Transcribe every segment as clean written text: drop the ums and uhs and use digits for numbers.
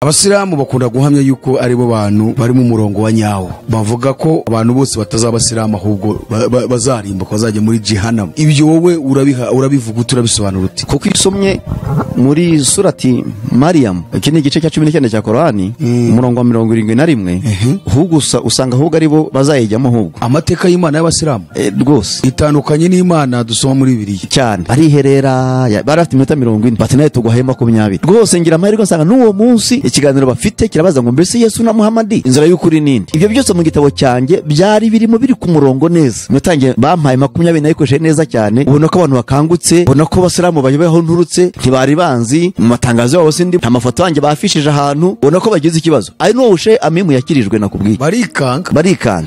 Abasilamu bakunda guhamya yuko ari bo bantu bari mu murongo wa nyawo, bavuga ko abantu bose batazabasilamu ahubwo bazarimbuka bazajya muri jihanamu. Ibyo wowe urabivuga urabisobanura uti? Kuko isomye muri surati Maryam, iki ni igice cya 19 cya Qur'ani, umurongo wa 71, ahubwo usanga ahubwo ari bo bazayijyamo ahubwo. Amateka y'Imana y'abasilamu rwose itandukanye n'Imana dusoma muri Bibiliya cyane. Ariherera barafite iminota 40 bati nayo tuguhema 20. Rwose ngira amahirwe nsanga n'uwo munsi ikiganiro bafite kirabaza ngo mbese Yesu na Muhammadi inzira y'ukuri nindi. Ibyo byose mu gitabo cyanjye byari birimo biri ku murongo neza. Mutangiye bampaye 20 nayikoresheje neza cyane. Ubona ko abantu bakangutse, ubona ko abasilamu bayobeho nturutse, ntibari banzi mu matangazo yabo sindi amafoto yanjye bafishije ahantu, ubona ko bagize ikibazo. Ari no ushe amimu yakirijwe nakubwiye. Barikanga.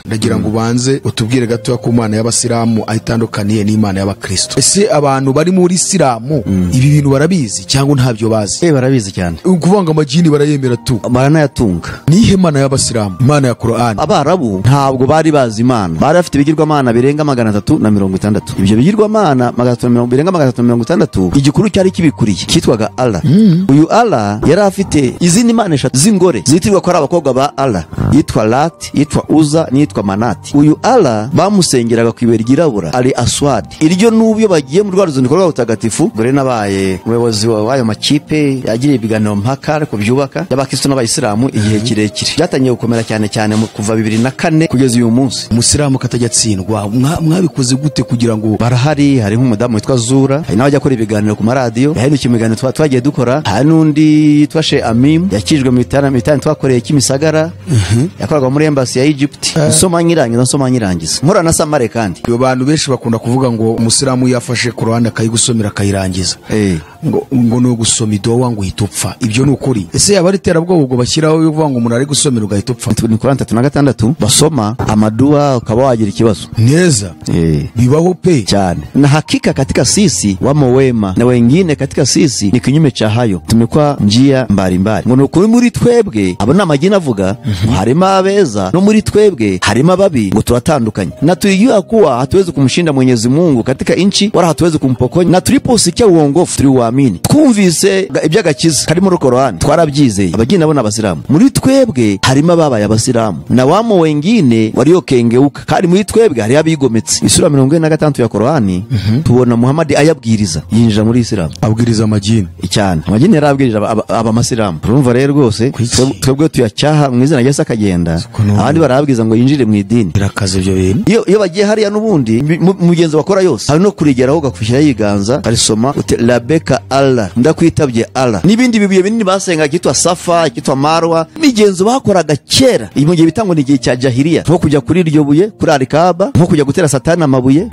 Ndagira ngo ubanze utubwire gato ko Imana y'abasilamu ayitandukaniye n'Imana y'abakristo. Ese abantu bari muri Islamu ibi bintu barabizi cyangwa ntabyo bazi? Barabizi cyane. Ukuvanga amajini barayemera tu. Baranayatunga. Nihe Imana y'abasilamu? Imana ya Qur'an. Abarabu ntabwo bari bazi Imana. Bari bafite ibigirwamana birenga 360. Ibyo bigirwamana 360 igikuru cyari kibikuriye kitwaga Allah. Uyu Allah yari afite izindi Imana eshatu z'ingore zitirwa ko ari abakobwa ba Allah, yitwa Lat, yitwa Uza, nitwa Manati. Uyu Allah bamusengeraga kwibera girabura ari Aswad. Iryo nubyo bagiye mu rwaruzo nikorwa utagatifu, gore nabaye umuyobozi w'ayo makipe yagiriye ibiganiro mpaka ko byubaka y'abakristo n'abayisilamu igihe kirekire. Byatangiye gukomera cyane kuva 2004 kugeza uyu munsi. Umusilamu katajya tsindwa. Mwabikoze gute kugira ngo? Barahari, hari nk'umudamu witwa Zura, hari n'abajya akora ibiganiro ku maradiyo, hari n'ikiganiro twagiye dukora, hari n'undi twashe Amim yakijwe mu bitana twakoreye Kimisagara, yakoraga muri embassy ya Egypt. Nsoma nyirangiza nkora na Samare kandi. Iyo bantu benshi bakunda kuvuga ngo umusilamu yafashe Qur'an akayigusomera akayirangiza. Ngo no gusoma idowa ngo hitupfa. Ibyo ni ukuri? Ese yaba ari terabwoba ubwo bashyiraho bivuga ngo umuntu ari gusomera ugahita upfa? Ni Qur'an 36 basoma amadua ukaba wagira ikibazo neza. Bibaho pe cyane. Na hakika katika sisi wamo wema na wengine katika sisi ni kinyume cha hayo. Tumekuwa njia mbalimbali. Ngo kuri muri twebwe abona amagina avuga harimo abeza no muri twebwe harimo ababi, ngo turatandukanye. Na tulijua kuwa hatuwezi kumshinda Mwenyezi Mungu katika inchi wala hatuwezi kumpokonya. Na tuliposikia uongofu tuliuamini. Twumvise iby'agakiza kari muri Qur'an twarabyizeye. Abagina bona abasilamu muri twebwe harimo ababaye abasilamu na wamo wengine waliokengeuka. Kandi muri twebwe hari abigometse. Isura 46 ya Qur'ani tubona Muhammad ayabwiriza yinjira muri Islam, abwiriza amajini cyane. Amajini yarabwirije abamasilamu. Urumva rero rwose twebwe tuyacyaha mu izina Yesu akagenda, abandi barabwiza ngo yinjire mu idini. Birakaze ibyo bintu. Iyo bagiye hariya n'ubundi mugenzi bakora yose hari no kurigeraho gakufishira yiganza karisoma uti labeka Allah, ndakwitabye Allah. Nibindi bibuye binini basenga kitwa Safa, kitwa Marwa, migenzo bakoraga kera. Mu gihe bitango ni gihe cya Jahiliya, nko kujya kuri iryo buye kuri Al-Kaaba, nko kujya gutera Satani amabuye,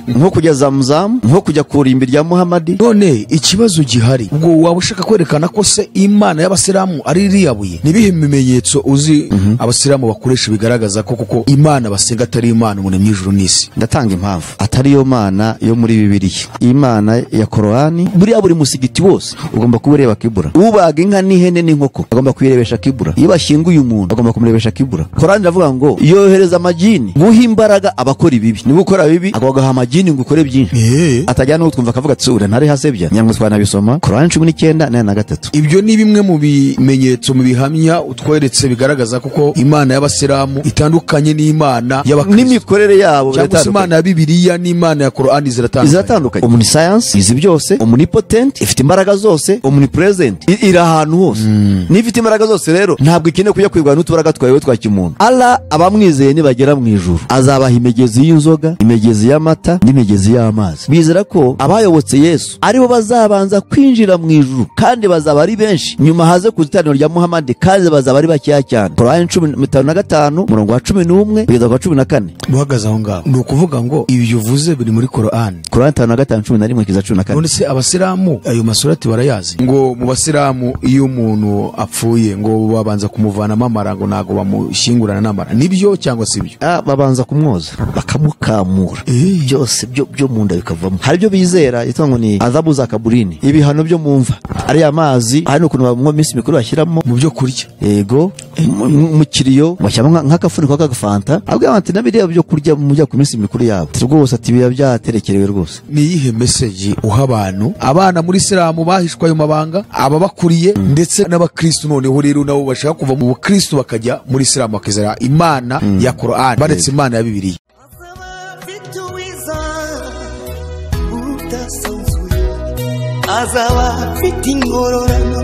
nko kujya Zamzam, nko kujya kurimbi rya Muhammad. None ikibazo gihari ubwo waba ushaka kwerekana ko se Imana y'abasilamu ari riyabuye? Nibihe bimenyetso uzi abasilamu bakoresha bigaragaza ko kuko Imana basenga atari Imana umuntu mw'ijuru n'isi? Ndatanga impamvu. Atari yo Mana yo muri Bibiliya. Imana ya Qur'ani buri musigiti wose ugomba kubureba kibura. Ubaga inka n'ihene n'inkoko agomba kwirebesha kibura. Iyo bashyinguye umuntu agomba kumurebesha kibura. Qur'ani iravuga ngo yohereza amajini guha imbaraga abakora ibibi. Niba ukora bibi agomba amajini ngo ukore byinshi. Atajyana n'utwumva akavuga tsura ntari hasebya. Nyamwe twanabisoma Qur'ani 19:43. Ibyo ni bimwe mu bimenyetso mu bihamya utweretse bigaragaza kuko Imana y'abasilamu itandukanye n'Imana y'abakristo. N'imikorere yabo biratandukanye. Imana ya Bibiliya n'Imana ya Qur'ani ziratandukanye. Omniscience izi byose, omnipotent ifite imbaraga zose, omnipresent iri ahantu hose. Nifite imbaraga zose rero ntabwo ikeneye kujya kwirwa n'utubaraga twawe twa kimuntu. Allah abamwizeye nibagera mu ijuru azabaha imigezi y'inzoga, imigezi y'amata n'imigezi y'amazi. Bizera ko abayobotse Yesu aribo bazabanza kwinjira mu ijuru kandi bazaba ari benshi nyuma haze kuzitaniro rya Muhammad kandi bazaba ari bakeya cyane. Qur'an 15 umurongo wa 11 kugeza kwa 14. Buhagaze aho ngaho ni ukuvuga ngo ibyo uvuze biri muri Qur'an 15:11 kugeza 14. None se abasilamu ayo masurati barayazi? Ngo mu basilamu iyo umuntu apfuye ngo babanza kumuvanamo amara ngo nago bamushyingurana n'amara. Nibyo cyangwa si byo? Babanza kumwoza bakamukamura byose byo mu nda bikavamo. Hari byo bizera yitwa ngo ni adhabu za kaburini, ibihano byo mumva ari amazi, hari n'ukuntu bamwe minsi mikuru bashyiramo mu byo kurya. Yego mu kiriyo bashyamo nk'akafuniko k'agafanta abwira ati nabiriya byo kurya mujya ku minsi mikuru yabo rwose ati biba byaterekerewe rwose. Ni iyihe message uha abantu abana muri Isilamu bahishwa ayo mabanga ababakuriye ndetse n'abakristo noneho rero nabo bashaka kuva mu bukristo bakajya muri Isilamu bakizera imana ya Qur'an baretse imana ya Bibiliya? Azaba afite ingororano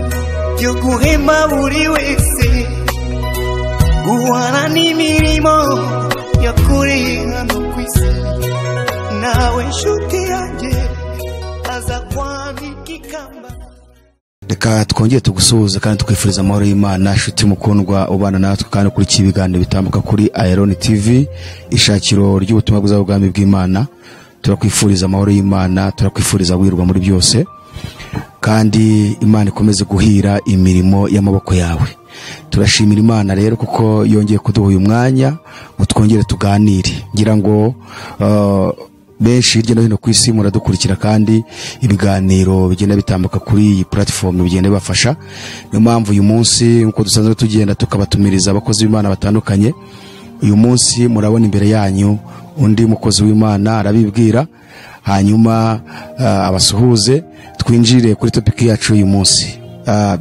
yo guhema buri wese guhana n'imirimo yakoreye hano ku isi. Nawe nshuti yanjye aza kwambika ikamba. Reka twongere tugusuhuza kandi twifuriza amahoro y'Imana. Nshuti mukundwa ubana natwe kandi kuri ibiganiro bitambuka kuri Iron TV ishakiro ry'ubutumwa bwiza bw'ubwami bw'Imana. Turakwifuriza amahoro y'Imana, turakwifuriza wirwa muri byose kandi Imana ikomeze guhira imirimo y'amaboko yawe. Turashimira Imana rero kuko yongeye kuduha uyu mwanya ngo twongere tuganire. Ngira ngo benshi hirya no hino ku isi muradukurikira kandi ibiganiro bigenda bitambuka kuri iyi platform bigenda bafasha. Niyo mpamvu uyu munsi uko dusanzwe tugenda tukabatumiriza abakozi b'Imana batandukanye, uyu munsi murabona imbere yanyu undi mukozi w'Imana arabibwira hanyuma abasuhuze twinjire kuri topic yacu uyu munsi.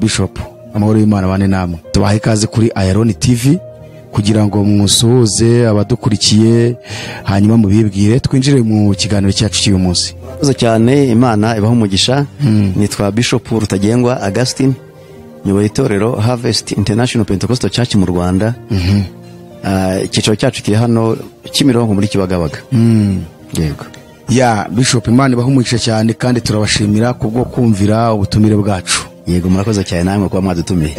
Bishop, amahoro y'Imana bane namwe. Tubahe ikaze kuri Iron TV kugira ngo musuhuze abadukurikiye hanyuma mubibwire twinjire mu kiganiro cyacu cy'uyu munsi. Uzo cyane Imana ibaho umugisha. Nitwa Bishop Rutagengwa Augustine, nyoboye itorero Harvest International Pentecostal Church mu Rwanda. Icyiciro cyacu kiri hano Kimironko muri Kibagabaga. Yego. Ya Bishop, Imana ibaho umugisha cyane kandi turabashimira kubwo kumvira ubutumire bwacu. Yego, murakoze cyane namwe kuba mwadutumiye.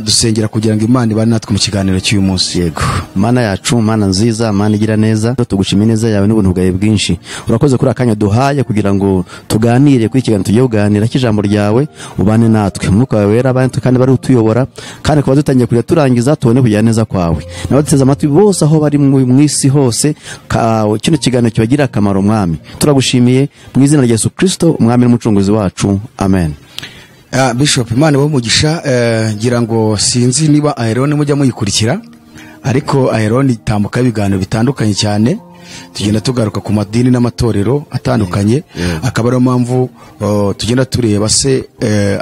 Dusengera kugira ngo Imana ibane natwe mu kiganiro cy'uyu munsi. Yego. Mana yacu, Mana nziza, Mana igira neza, tugushimira neza yawe n'ubuntu bwawe bwinshi. Urakoze kuri akanya duhaye kugira ngo tuganire kuri ikiganiro tugiye kuganira cy'ijambo ryawe, ubane natwe. Umwuka wawe wera abantu kandi bari utuyobora kandi kuba dutangiye kujya turangiza tubone kujya neza kwawe. N'abaduteze amatwi bose aho bari mu isi hose, kino kiganiro kibagira akamaro mwami. Turagushimiye mu izina rya Yesu Kristo umwami n'umucunguzi wacu. Amen. Bishop, Imana ibaho umugisha. Ngira ngo sinzi niba Iron mujya muyikurikira, ariko Iron itambuka ibiganiro bitandukanye cyane, tugenda tugaruka ku madini n'amatorero atandukanye. Akaba ari mpamvu tugenda tureba se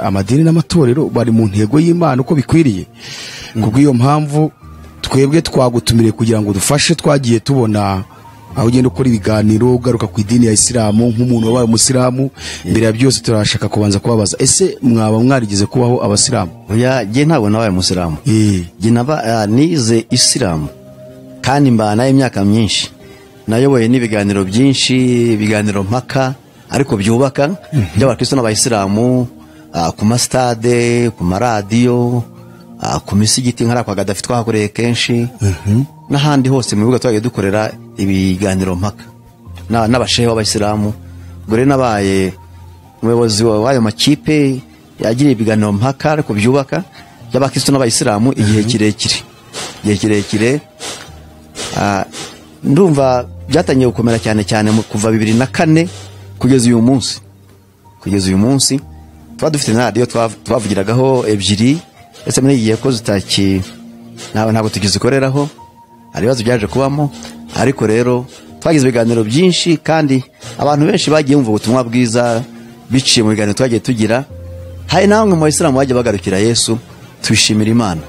amadini n'amatorero bari mu ntego y'Imana uko bikwiriye. Kubw'iyo mpamvu twebwe twagutumire kugira ngo dufashe. Twagiye tubona aho ugenda ukora ibiganiro ugaruka ku idini ya Isilamu nk'umuntu wabaye umusilamu. Mbere ya byose turashaka kubanza kubabaza, ese mwaba mwarigeze kubaho abasilamu? Oya, je ntabwo nabaye umusilamu. Je nize Isilamu kandi mbana imyaka myinshi. Nayoboye n'ibiganiro byinshi, ibiganiro mpaka ariko byubaka by'abakristo n'abayisilamu ku mastade, ku maradiyo, ku misigiti nkara kwa Gaddafi twahakoreye kenshi. N'ahandi hose mu bibuga twagiye dukorera ibiganiro mpaka n'abashehe b'abayisilamu. Gore nabaye umuyobozi w'ayo makipe yagira ibiganiro mpaka ariko byubaka by'abakristo n'abayisilamu igihe kirekire. Ndumva byatangiye gukomera cyane cyane kuva 2004 kugeza uyu munsi. Twa dufite na radio twavugiragaho ebyiri, ese muri igihe ko zitaki ntabwo tugizikoreraho, ari bazo byaje kubamo. Ariko rero twagize ibiganiro byinshi kandi abantu benshi bagiye bumva ubutumwa bwiza biciye mu biganiro twagiye tugira. Hari namwe mu Bayisilamu bagiye bagarukira Yesu, twishimira Imana.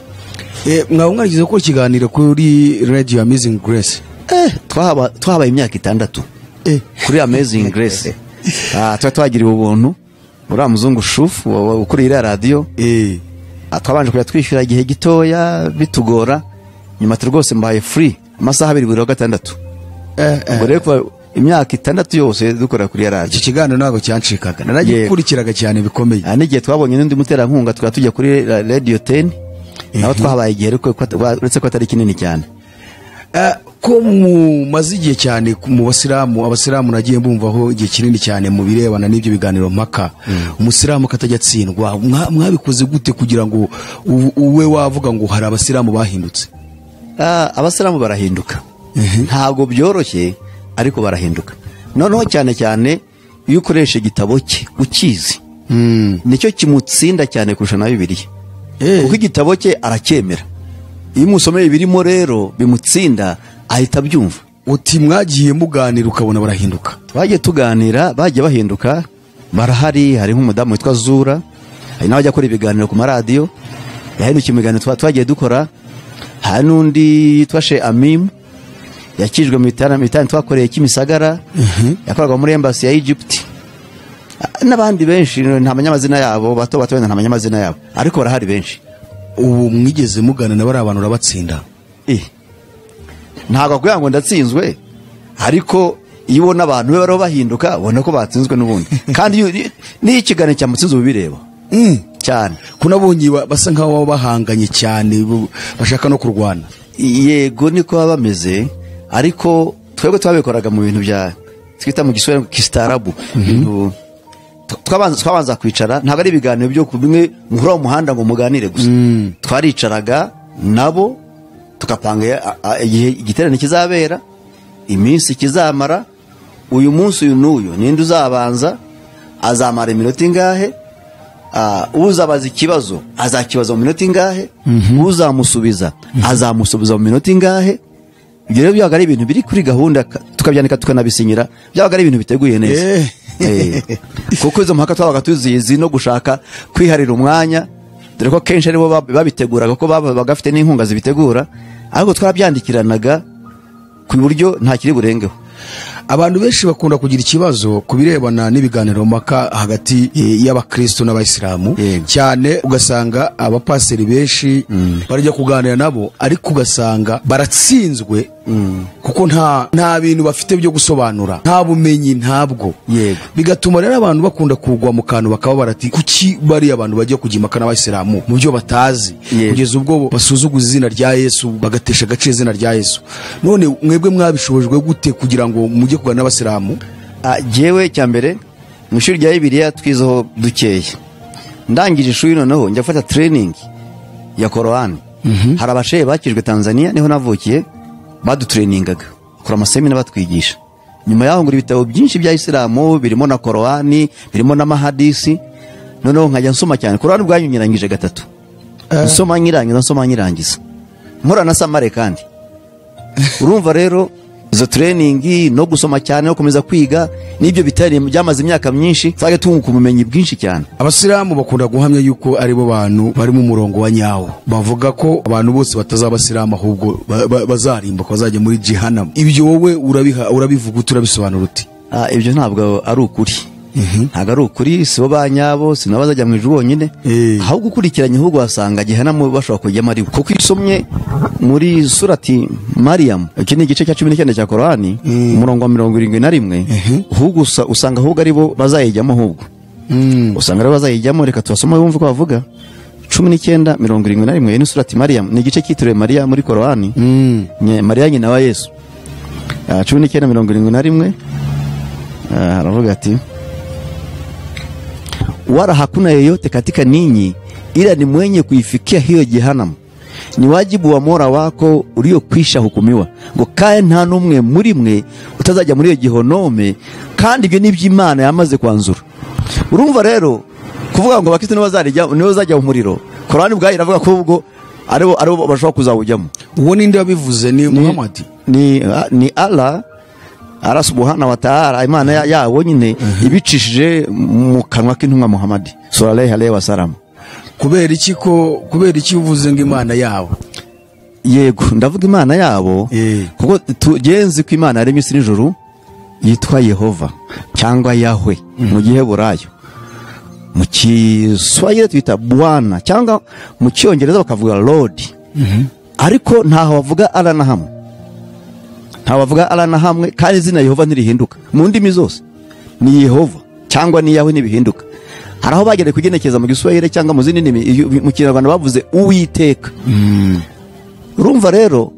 Mwaba mwagize gukora ikiganiro kuri Radio Amazing Grace? Twahabaye imyaka 6 kuri Amazing Grace. Twagiriwe ubuntu uriya muzungu Shufu ukuri iriya radio. Twabanje kujya twishyura igihe gitoya bitugora, nyuma rwose mbaye free amasaha 2 ngo rero imyaka 6 yose dukora kuri radio. Iki kiganiro ntabwo cyancikaga, naragikurikiraga cyane bikomeye. N'igihe twabonye n'undi muterankunga tujya kuri Radio 10 naho twahabaye igihe uretse ko atari kinini cyane. Ko mumaze igihe cyane mu abasilamu nagiye mbumvaho igihe kinini cyane mu birebana n'ibyo biganiro mpaka. Umusilamu katajya tsindwa, mwabikoze gute kugira ngo uwe wavuga ngo hari abasilamu bahindutse? Abasilamu barahinduka, ntabwo byoroshye ariko barahinduka. Noneho cyane iyo ukoresha igitabo cye ukizi, nicyo kimutsinda cyane kurusha na Bibiliya. kuko igitabo cye aracyemera. Iyo umusomeye birimo rero bimutsinda ahita abyumva. uti mwagiye muganira ukabona barahinduka? Bagiye tuganira, bagiye bahinduka, barahari. Hari nk'umudamu witwa Zura, hari n'abajya akora ibiganiro ku maradiyo, yahindukiye mu biganiro twagiye dukora. Hari n'undi yitwa Sheikh Amim, yakijwe mu bitaro twakoreye Kimisagara, yakoraga muri embassy ya Egypt. N'abandi benshi nta manyamazina yabo, bato nta manyamazina yabo, ariko barahari benshi. Ubu mwigeze mugana na bari abantu rabatsinda? Ntago kugira ngo ndatsinzwe, ariko iyo ubona abantu be baro bahinduka ubona ko batsinzwe n'ubundi. Kandi ni ikiganiro cyamutsinze ubireba cyane. Kunabonye basa nkaho bahanganye cyane, bashaka no kurwana. Yego niko baba bameze, ariko twebwe twabikoraga mu bintu bya twita mu Giswahili kistarabu. Twabanza kwicara, ntabwo ari ibiganiro byo kumwe nkura mu muhanda ngo muganire gusa. Twaricaraga nabo tukapanga igihe igiterane kizabera, iminsi kizamara, uyu munsi uyu n'uyu ninde uzabanza, azamara iminota ingahe, uzabaza ikibazo azakibaza mu minota ingahe, uzamusubiza azamusubiza mu minota ingahe. Ibyo rero byabaga ari ibintu biri kuri gahunda, tukabyandika tukanabisinyira, byabaga ari ibintu biteguye neza. Kuko izo mpaka twabaga tuzizi no gushaka kwiharira umwanya, dore ko kenshi aribo babiteguraga, ko bagafite n'inkunga zibitegura, ariko twarabyandikiranaga ku buryo nta kiri burengeho. Abantu benshi bakunda kugira ikibazo kubirebana n'ibiganiro mpaka hagati y'abakristo n'abayisilamu, cyane ugasanga abapaseri benshi barajya kuganira nabo, ariko ugasanga baratsinzwe kuko nta bintu bafite byo gusobanura, nta bumenyi ntabwo. Bigatuma rero abantu bakunda kugwa mu kantu, bakaba barati kuki bari abantu bajya kujimaka n'abayisilamu mu byo batazi, kugeza ubwo basuzuguza izina rya Yesu, bagatesha agaciro izina rya Yesu. None mwebwe mwabishobojwe gute kugira ngo mujye kugana n'abasilamu? Jewe cyambere mu ishuri rya Bibiliya twizeho dukeye, ndangije ishuri noneho njya gufata training ya Qur'an. Hari abashehe bakijwe Tanzania, niho navukiye, badutrainingaga kora amasemina batwigisha. Nyuma yaho ngura ibitabo byinshi bya Islamu birimo na Qur'ani, birimo na mahadisi. Noneho nkajya nsoma cyane. Qur'ani bwanyunyirangije gatatu, nsoma nyirangiza, nkora na Samare kandi. Urumva rero izo training no gusoma cyane no komeza kwiga nibyo bitari byamaze imyaka myinshi, twaje tunguka ubumenyi bwinshi cyane. Abasilamu bakunda guhamya yuko aribo bantu bari mu murongo wa nyawo, bavuga ko abantu bose batazabasilamu ahubwo bazarimba, bazajya muri jihannam. Ibyo wowe urabivuga uturabisobanura uti? Ibyo ntabwo ari ukuri. Ntabwo ari ukuri, sibo banyabo, sinabo bazajya mu ijuru bonyine, ahubwo ukurikiranye ahubwo wasanga jihannam bashobora kujyamo ari kuko isomye muri surati Maryam, iki ni igice cya 19 cya Qur'ani, umurongo wa 71, ahubwo usanga ahubwo aribo bazayijyamo, ahubwo usanga aribo bazayijyamo. Reka tubasoma bumve ko bavuga 19:71 ni surati Maryam, ni igice cyitiriwe Maria muri Qur'ani, Maria nyina wa Yesu. 19:71 aravuga ati, wala hakuna yeyote katika ninyi ila ni mwenye kuifikia hiyo jehanamu, ni wajibu wa Mola wako uliokwisha hukumiwa, ngo kae nta numwe muri mwe utazajya muri iyo gihonome, kandi ibyo n'iby'Imana yamaze kwanzura. Urumva rero kuvuga ngo abakristo nibo bazajya mu muriro, Qur'ani bwayo iravuga ko ubwo aribo bashobora kuzawujyamo. Uwo ninde wabivuze? Ni Muhammad? Ni Allah subhanahu wa ta'ala, Imana yawo nyine ibicishije mu kanwa k'intumwa Muhammad sallallahu alaihi wasallam. Kubera iki uvuze ngo Imana yawo? Yego, ndavuga Imana yabo kuko tugenzi ko Imana yaremye isi n'ijuru yitwa Yehova cyangwa Yahwe mu Giheburayo. Mu Kiswahili twita Bwana, cyangwa mu Cyongereza bakavuga Lord. Ariko ntaho bavuga Allah na hamwe, ntaho bavuga Allah na hamwe, kandi izina Yehova ntirihinduka mu ndimi zose. Ni Yehova cyangwa ni Yahwe ntibihinduka. Hari aho bagere kugenekeza mu Giswahili cyangwa mu zindi ndimi, mu Kinyarwanda bavuze Uwiteka. Urumva rero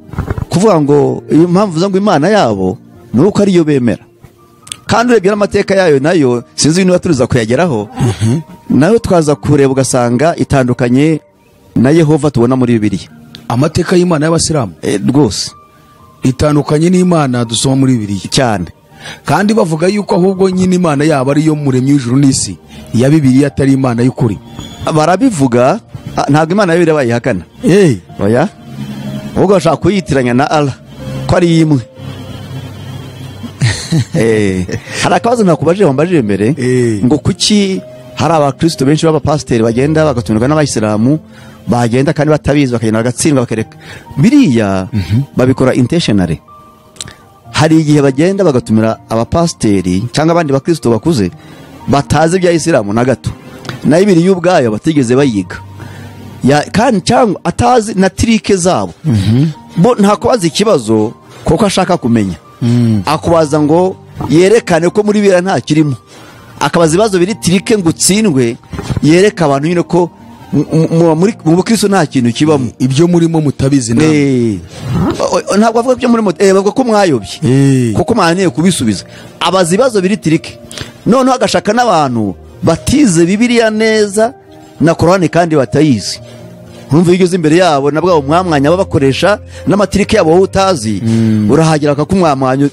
kuvuga ngo iyo mpamvu zangu Imana yabo nuko ariyo bemera, kandi urebye amateka yayo nayo sinzi niba turuza kuyageraho, nayo twaza kureba ugasanga itandukanye na Yehova tubona muri Bibiliya. Amateka y'Imana y'abasilamu rwose itandukanye n'Imana dusoma muri Bibiliya cyane, kandi bavuga yuko ahubwo nyine Imana yabo ariyo muremyi w'ijuru n'isi, ya Bibiliya atari Imana y'ukuri. Barabivuga ntabwo imana yo bayihakana oya ahubwo bashaka kuyitiranya na Allah ko ari imwe. Hari akabazo nakubajije wambajije mbere ngo kuki hari abakristo benshi b'abapasiteri bagenda bagatumirwa n'abayisilamu bagenda kandi batabizi bakagenda bagatsindwa bakereka biriya babikora intentionally. Hari igihe bagenda bagatumira abapasiteri cyangwa abandi bakristo bakuze batazi ibya Isilamu na gato na ibiri y'ubwayo batigeze bayiga kandi cyangwa atazi na trike zabo bo ntakubaza ikibazo kuko ashaka kumenya akubaza ngo yerekane ko muri bira nta kirimo akabaza ibibazo biri trike ngo utsindwe yereka abantu nyine ko mu bukristo nta kintu kibamo ibyo murimo mutabizi namwe ntabwo avuga byo murimo bavuga ko mwayobye kuko mwaniye kubisubiza abaza ibibazo biri trike noneho agashaka n'abantu batize Bibiliya neza na Korani kandi batayizi. Urumva igeze imbere yabo nabwo mwamwanya babakoresha n'amatirike yabo utazi urahagera akakumwamwanyo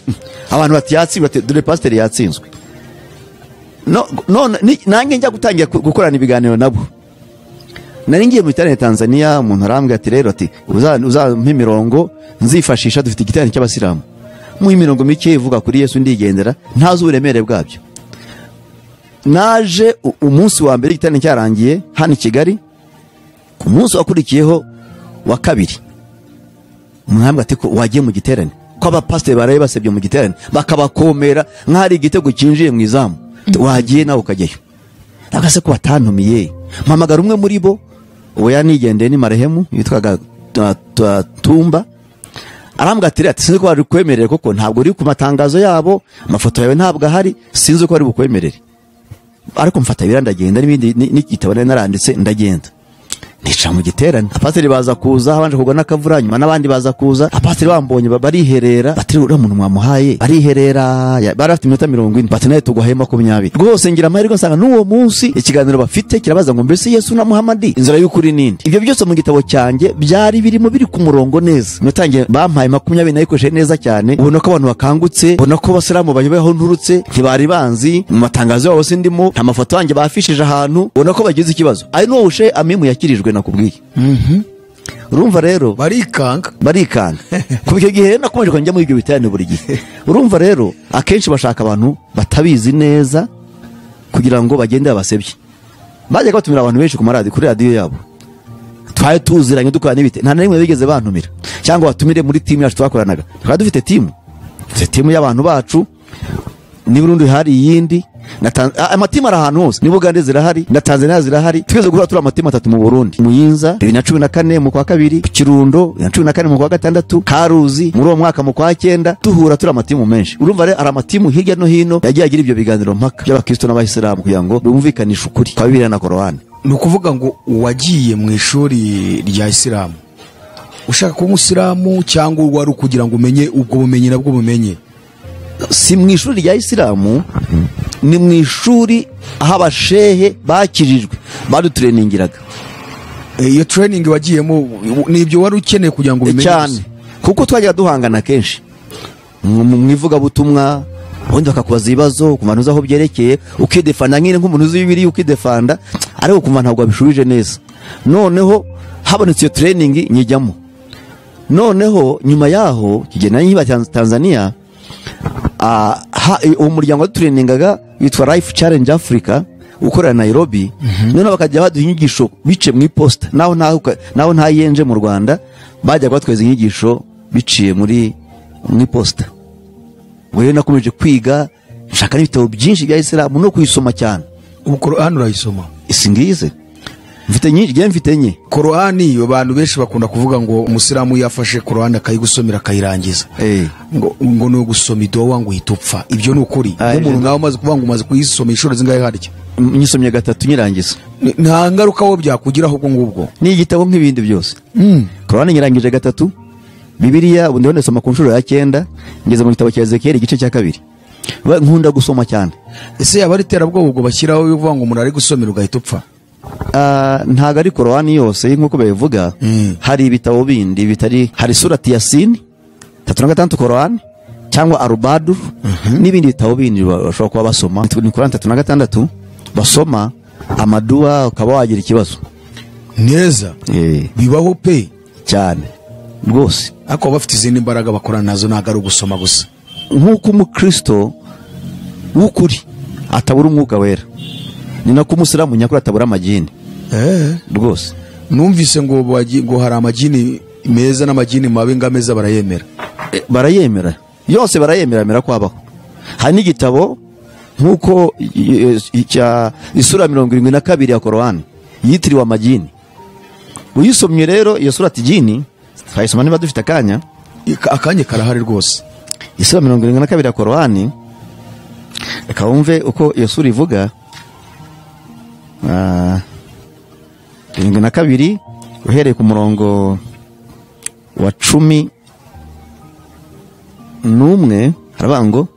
abantu batiyatsi dore pastor yatsinzwe. Nange njya gutangira gukorana ibiganiro nabo nari ngiye mu itara Tanzania umuntu arambwira ati rero ati uzampa imirongo nzifashisha dufite igitero cy'abasilamu mu imirongo mike ivuga kuri Yesu ndigendera ntazi uburemere bwabyo. Naje umunsi wa mbere igitero cyarangiye hano i Kigali ku munsi wakurikiyeho wa kabiri mwambwa ati ko wagiye mu giterane ko abapasiteri baraye basebye mu giterane bakabakomera nk'ari igitego kinjiye mu izamu wagiye nawe ukajyayo agase ko batantumiye mpamagara umwe muri bo uwo yanigendeye ni marehemu yitwaga Tumba arambwa ati sinzi ko bari kwemerera koko ntabwo uri ku matangazo yabo amafoto yawe ntabwo ahari sinzi ko bari bukwemerere ariko mfata birandagenda n'ibindi n'igitabo naranditse ndagenda nica mu giterane apasiteri baza kuza habanje kugwa n'akavura nyuma n'abandi baza kuza apasiteri bambonye bariherera bati uriya muntu mwamuhaye bariherera barafite iminota 40 bati naye tugwahema 20 rwose ngira amahirwe nsanga n'uwo munsi ikiganiro bafite kirabaza ngo mbese Yesu na Muhammad inzira y'ukuri nindi. Ibyo byose mu gitabo cyanjye byari birimo biri ku murongo neza natangiye bampaye 20 nayikoreshe neza cyane ubona ko abantu bakangutse ubona ko abasilamu bayobeho nturutse ntibari banzi mu matangazo yabo sindimo nta mafoto yanjye bafishije ahantu ubona ko bagize ikibazo ari no ushe amimu yakirijwe nakubwiye. Urumva rero barikanga ku byo gihe nakomeje kujya muri ibyo bitane buri gihe. Urumva rero akenshi bashaka abantu batabizi neza kugira ngo bagende babasebye bajya batumira abantu benshi ku maradi kuri radio yabo twaye tuziranye dukora n'ibite nta narimwe bigeze bantumira cyangwa batumire muri team yacu twakoranaga twari dufite team y'abantu bacu ni Burundi hari yindi amatima ari ahantu hose ni Bugande zirahari na Tanzania zirahari tweze gura turi amatima 3 mu Burundi Muyinza 2014 mu kwa kabiri Kirundo 2014 mu kwa gatandatu Karuzi muri uwo mwaka mu kwa 9 tuhura turi amatimu menshi. Urumva rero ari amatimu hirya no hino yagiye agira ibyo biganiro mpaka by'abakristo n'abayisilamu kugira ngo bumvikanishe ukuri kwa Bibiliya na Korani. Ni ukuvuga ngo wagiye mu ishuri rya Isilamu ushaka kuba Musilamu cyangwa wari kugira ngo umenye ubwo bumenyi nabwo bumenye? Si mu ishuri rya Isilamu ni mu ishuri aho abashehe bakirijwe badutrainingiraga. Iyo training wagiyemo nibyo wari ukeneye kugira ngo umenye cyane kuko twajya duhangana kenshi mu ivuga butumwa ubundi bakakubaza ibibazo kumanuza aho byerekeye ukidefanda nk'ine nk'umuntu uzi Bibiliya ukidefanda ariko kumva ntabwo abishubije neza. Noneho habonetse iyo training nyijyamo noneho nyuma yaho kigena nyiba Tanzania umuryango w'utureningaga witwa Life Challenge Africa ukorera Nairobi none bakajya baduha inyigisho bice mu iposta naho nta yenje mu Rwanda bajya batweza inyigisho biciye muri iposta. Wewe nakomeje kwiga nshaka n'ibitabo byinshi bya Islam no kuyisoma cyane. Qur'an urayisoma? Isingize mfite nyinshi je mfite nye Qur'ani abantu benshi bakunda kuvuga ngo umusilamu yafashe Qur'an akayigusomera akayirangiza ngo no gusoma idowa ngo hitupfa. Ibyo ni ukuri umuntu nawe maze kuvuga ngo umaze kuyisoma inshuro zingahe harya? Nyisomye 3 nyirangiza. Nta ngaruka wo byakugiraho ubwo ngubwo ni igitabo nk'ibindi byose. Qur'an nyirangije 3 Bibiliya ubundi wone soma ku nshuro ya 9 ngeze mu gitabo cya Ezekiel igice cya 2 nkunda gusoma cyane. Ese yabari terabwo ubwo bashyiraho bivuga ngo umuntu ari gusomera ugahita upfa? Ntago ari Korani yose nk'uko babivuga. Hari ibitabo bindi bitari hari surati Yasin 36 Korani cyangwa Al-Badur n'ibindi bitabo bindi bashobora kuba basoma ni Korani 36 basoma amadua ukaba wagira ikibazo neza bibaho pe cyane rwose, ariko bafite izindi mbaraga bakorana nazo, ntabwo ari ugusoma gusa. nk'uko umukristo w'ukuri atabura umwuka wera, ni nako umusilamu nyakuri atabura amagini rwose. Numvise ngo hari amagini meza n'amagini mabi, ngameza barayemera. Barayemera yose, barayemera ko habaho. Hari n'igitabo nk'uko isura 72 ya Korani yitiriwe amagini. Uyisomye rero iyo sura tijini, twayisoma niba dufite akanya karahari rwose. Isura 72 ya Korani, reka wumve uko iyo sura ivuga. 72 uhereye ku murongo wa 11 haravuga ngo,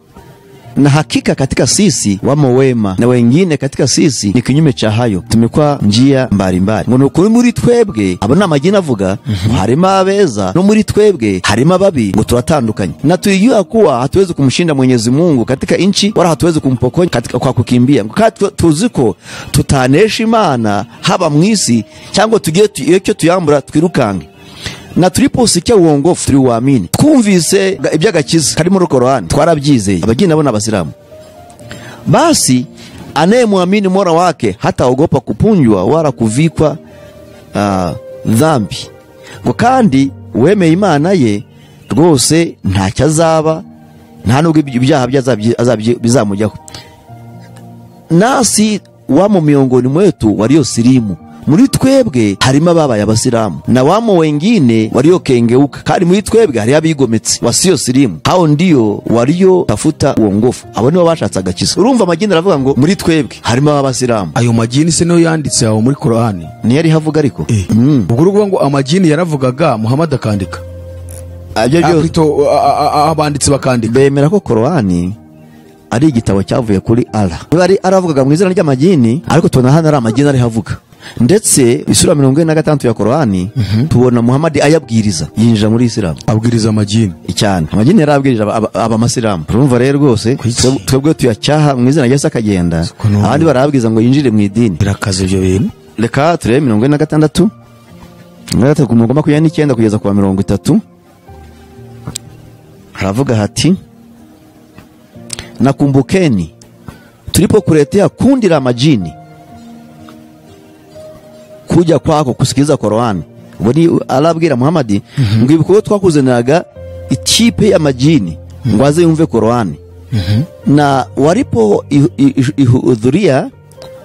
na hakika katika sisi wamo wema na wengine katika sisi ni kinyume cha hayo, tumekuwa njia mbalimbali. Ngo nukuri muri twebwe, abo na majina avuga, harimo abeza no muri twebwe harimo ababi, ngo turatandukanye. Na tulijua kuwa hatuwezi kumshinda Mwenyezi Mungu katika inchi, wala hatuwezi kumpokonya katika kwa kukimbia. Ngo tuziko tutanesha Imana haba mwisi, cyangwa tugiye icyo tuyambura twirukange. Na tuliposikia uongofu tuliuamini, twumvise iby'agakiza kari muri Korani twarabyizeye. Abageni nabo n'abasilamu, basi anayemwamini Mola wake hataogopa kupunjwa wala kuvikwa dhambi. Ngo kandi wemeye Imana ye rwose ntacyo azaba, nta nubwo ibyaha bizamujyaho. Nasi wamo miongoni mwetu waliosilimu, muri twebwe harimo ababaye abasilamu, na wamo wengine waliokengeuka, kandi muri twebwe hari abigometse wasio silimu, hao ndio walio tafuta uongofu, abo nibo bashatse agakiza. Urumva amagini aravuga ngo muri twebwe harimo abasilamu. Ayo magini se no yanditse aho muri Korani ni yari havuga ariko ubwo ruvuga ngo amagini yaravugaga, Muhammad akandika abanditsi bakandika. Bemera ko Korani ari igitabo cyavuye kuri Allah. Bari aravugaga mu izina ry'amagini, ariko tubona hano ari amagini ari havuga. Ndetse isura 46 ya Korani tubona Muhammad ayabwiriza, yinjira muri Islam, abwiriza amagini cyane. Amagini yarabwirije aba masilamu. Urumva rero rwose twebwe tuyacyaha mu izina ry'Yesu akagenda, abandi barabwiza ngo yinjire mu idini. Birakaze ibyo bintu. Reka turebe 46 ku murongo 29 kugeza ku 30. Haravuga hati, nakumbukeni tulipokuletea kundi la majini kuja kwako kusikiliza Korani. Wani alabwira Muhammad ngo ibikorwa twakuzanaga ikipe ya majini ngo aze yumve Korani. Na walipo ihudhuria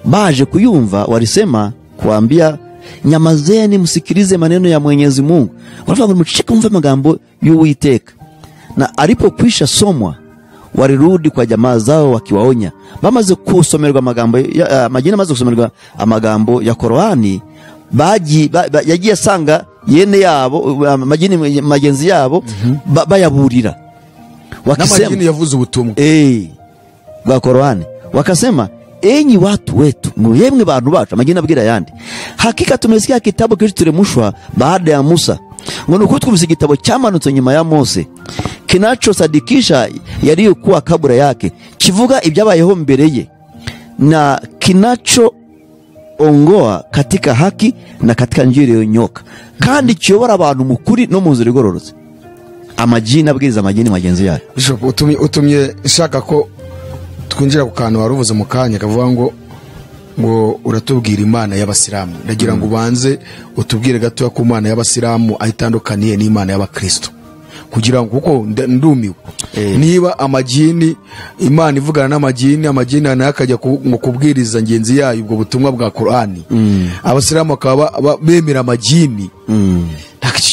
baje kuyumva, walisema kuambia, nyamazeni msikilize maneno ya Mwenyezi Mungu. Wanafunga mchike mve magambo y'Uwiteka. Na alipokwisha somwa walirudi kwa jamaa zao wakiwaonya. Bamaze kusomerwa magambo ya majini, amaze kusomerwa amagambo ya Korani, yagiye asanga yene yabo majini magenzi yabo bayaburira, wakisema na majini yavuze ubutumwa bwa Korani, wakasema, enyi watu wetu, mwemwe bantu bacu. Majini abwira yandi, hakika tumesikia kitabu kilichoteremshwa baada ya Musa, ngo nuko twumvise igitabo cyamanutse nyuma ya Mose, kinachosadikisha yaliyokuwa kabla yake, kivuga ibyabayeho mbere ye, na kinachoongoa katika haki na katika njia iliyonyoka, kandi kiyobora abantu mukuri no mu nzira igororotse. Amajini abwiriza amajini magenzi yayo. Bishop, utumye ishaka ko twinjira ku kantu waruvuze mu kanya kavuga ngo uratubwira Imana y'abasilamu. Ndagira ngo ubanze utubwire gato ku Imana y'abasilamu ahitandukaniye n'Imana y'abakristo, kugira ngo kuko ndumiwe niba amajini, Imana ivugana n'amajini, amajini anakajya mu kubwiriza ngenzi yayo ubwo butumwa bwa Korani, abasilamu akaba bemera amajini.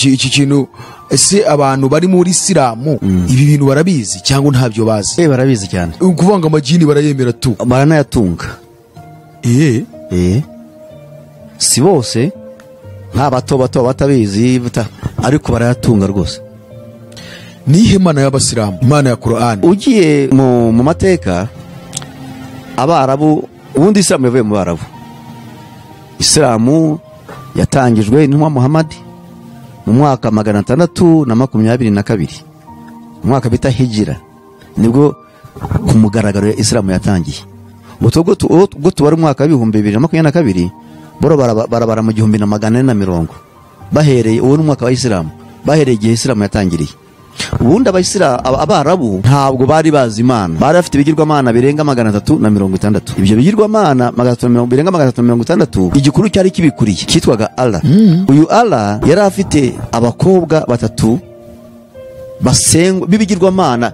Iki kintu ese abantu bari muri Islamu ibi bintu barabizi cyangwa ntabyo bazi? Barabizi cyane. Kuvanga amajini barayemera tu, baranayatunga. Si bose, nta bato batabizi, ariko barayatunga rwose. Nihe Imana y'abasilamu, Imana ya Korani? Ugiye mu mateka, Abarabu, ubundi Islamu yavuye mu Barabu. Islamu yatangijwe n'intumwa Muhammad mu mwaka 622, umwaka bita Hijira, nibwo ku mugaragaro ya Islamu yatangiye. Ubwo tubara umwaka 2022 boro barabara mu 1440 bahereye uwo n'umwaka wa Islam, bahereye igihe Islam yatangiriye. Ubundi abarabu ntabwo bari bazi Imana, bari bafite ibigirwamana birenga 360. Ibyo bigirwamana birenga 360 igikuru cyari kibikuriye kitwaga Allah. Uyu Allah yari afite abakobwa batatu basengwa bibigirwamana,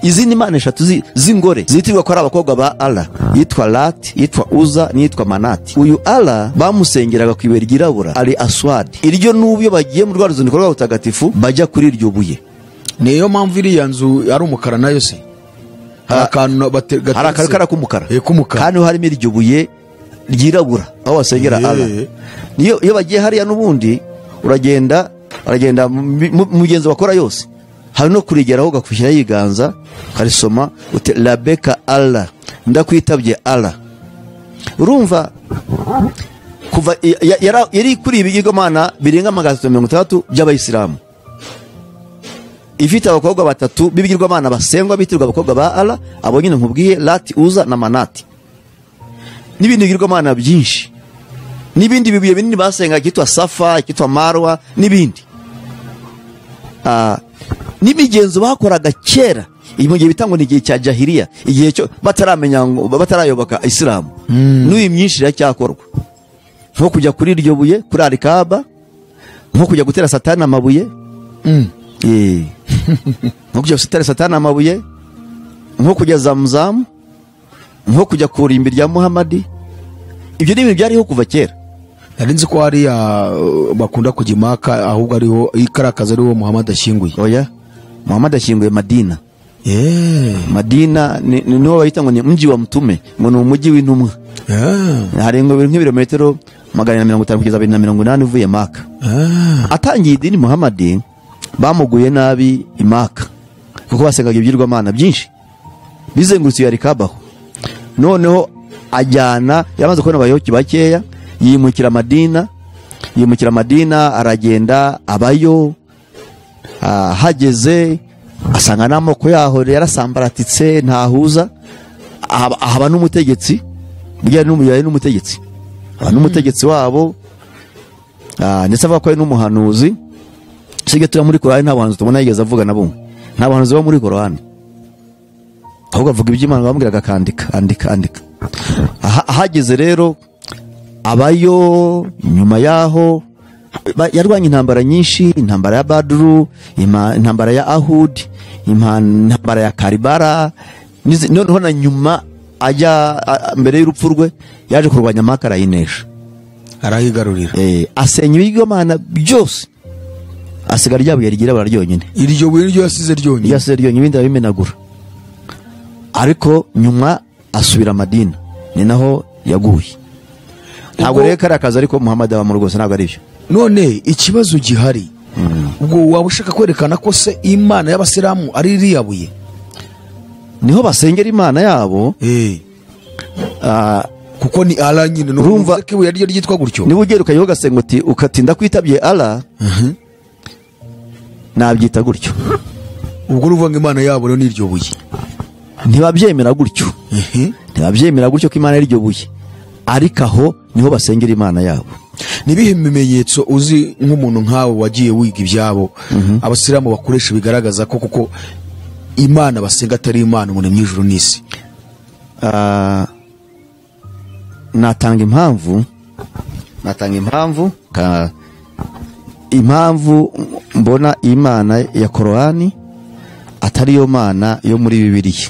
izindi mana eshatu z'ingore zitirwa ko ari abakobwa ba Allah, yitwa Lat, yitwa Uza, nitwa Manati. Uyu Allah bamusengeraga ku ibuye ryirabura ari Aswad. Iryo n'ubyo bagiye mu rwaruziniko rw'abatagatifu bajya kuri iryo buye. Niyo mpamvu iriya nzu ari umukara nayo se. Hari akantu k'umukara. Kandi harimo iryo buye ryirabura aho basengera Allah. Iyo bagiye hariya n'ubundi uragenda mugenzi bakora yose, hari no kurigeraho ugakwishyira yiganza karisoma uti labeka Allah, ndakwitabye Allah. Urumva kuva yari kuri ibigirwamana birenga 360 by'abayisilamu, ifite abakobwa batatu bibigirwamana basengwa bitirwa abakobwa ba Allah, abo nyine nkubwiye Lat, Uza na Manati, n'ibindi bigirwamana byinshi, n'ibindi bibuye binini basenga kitwa Safa, kitwa Marwa n'ibindi. N'imigenzo bakoraga kera mu gihe bitangwa n'igihe cya Jahiliya, igihe cyo bataramenya ngo batarayoboka Islam. N'uyu myinshi iracyakorwa, nko kujya kuri iryo buye kuri Al-Kaaba, nko kujya gutera Satani amabuye, nko kujya gutera Satani amabuye, nko kujya Zamzam, nko kujya kuri imbere rya Muhammad. Ibyo ni ibintu byariho kuva kera. Narinzi ko hariya bakunda kujya Maka, ahubwo ariho ikarakaza ariho Muhammad ashyinguye. Oya, Muhammad ashyinguye Madina. Madina niho bahita ngo ni mji wa mtume, ngo ni umujyi w'intumwa. Hari nk'ibirometero 450 kugeza 280 uvuye Maka. Atangiye idini Muhammad bamuguye nabi i Maka, kuko basengaga ibyirwamana byinshi bizengurutse Al-Kaaba. Noneho ajyana, yamaze kubona abayoboke bakeya, yimukira Madina, aragenda abayo. Hageze asanga n'amoko yaho yarasambaratitse, ntahuza. Haba n'umutegetsi, bijyanye n'umuyari n'umutegetsi, n'umutegetsi wabo, ndetse avuga ko ari n'umuhanuzi. Sige tuya muri Qur'ani nta bahanuzi tubona yigeze avuga na bumwe, nta bahanuzi bo muri Qur'ani, ahubwo avuga iby'Imana bamubwiraga andika. Hageze rero abayo, nyuma yaho yarwanye intambara nyinshi, intambara ya Badru, intambara ya Ahud, intambara ya Karibara. Noneho na nyuma ajya mbere y'urupfu rwe yaje kurwanya Maka, arayinesha, arahigarurira, asenya ibigirwamana byose, asigara ryabuye ryirabura ryonyine. Iryo buye ryo yasize ryonyine, ibindi abimenagura. Ariko nyuma asubira Madina, ni naho yaguye. Ntabwo rero karakaza ariko Muhammad aba mu rwose ntabwo ari byo. None ikibazo gihari, ubwo waba ushaka kwerekana ko se Imana y'Abasilamu ari iriya buye? Niho basengera Imana yabo. Kuko ni Allah nyine, urumva ko ibuye ryo ryitwa gutyo. Niba ugera ukayoga ugasenga uti ukatinda kwitabye Allah, nabyita gutyo. Ubwo uruvuga ngo Imana yabo rero ni iryo buye, ntibabyemera gutyo. Ntibabyemera gutyo ko Imana ari iryo buye, ariko aho niho basengera Imana yabo. Nibihe bimenyetso uzi nk'umuntu nkawe wagiye wiga ibyabo Abasilamu bakoresha bigaragaza ko kuko Imana basenga atari Imana umuntu mw'ijuru n'isi? Natanga impamvu mbona Imana ya Qur'ani atari yo Mana yo muri Bibiliya.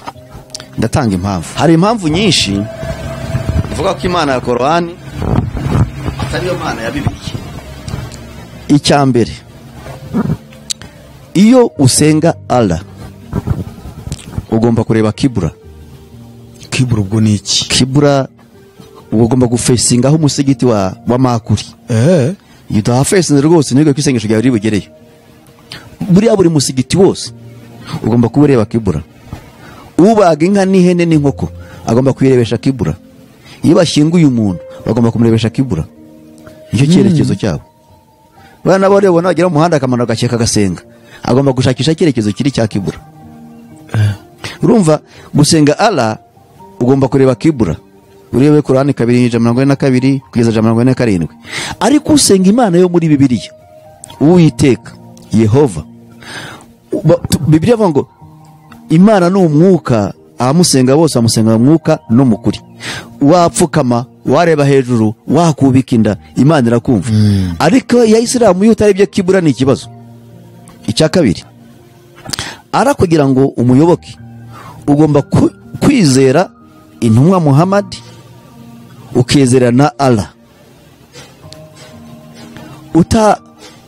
Ndatanga impamvu. Hari impamvu nyinshi uvuga ko Imana ya Qur'ani atari yo Mana ya Bibiliya. Icyambere, iyo usenga Allah ugomba kureba kibura. Kibura ubwo ni iki? Kibura ugomba gufesinga aho umusigiti wa Makuri. Iyo utahafesinze rwose nibwo kwisengesho ryawe ribugereyo. Buri musigiti wose ugomba kubureba kibura. Ubaga inka n'ihene n'inkoko agomba kuyirebesha kibura. Iyo bashyinguye umuntu bagomba kumurebesha kibura. Icyo cyerekezo cyabo. Bana bo rero bagera mu muhanda akamana gakeka gasenga, agomba gushakisha cyerekezo kiri cya kibura. Urumva gusenga Allah ugomba kureba kibura. urebe Korani 2:42 kugeza 47. Ariko usenga Imana yo muri Bibiliya, Uwiteka Yehova, Bibiliya avuga ngo Imana ni umwuka, abamusenga bose bamusenga mu mwuka no mu kuri. Wapfukama, wareba hejuru, wakubika inda, Imana irakumva. Ariko ya Isilamu yo utarebye kibura ni ikibazo. Icya kabiri, ara kugira ngo umuyoboke ugomba kwizera intumwa Muhammad, ukizera na Allah.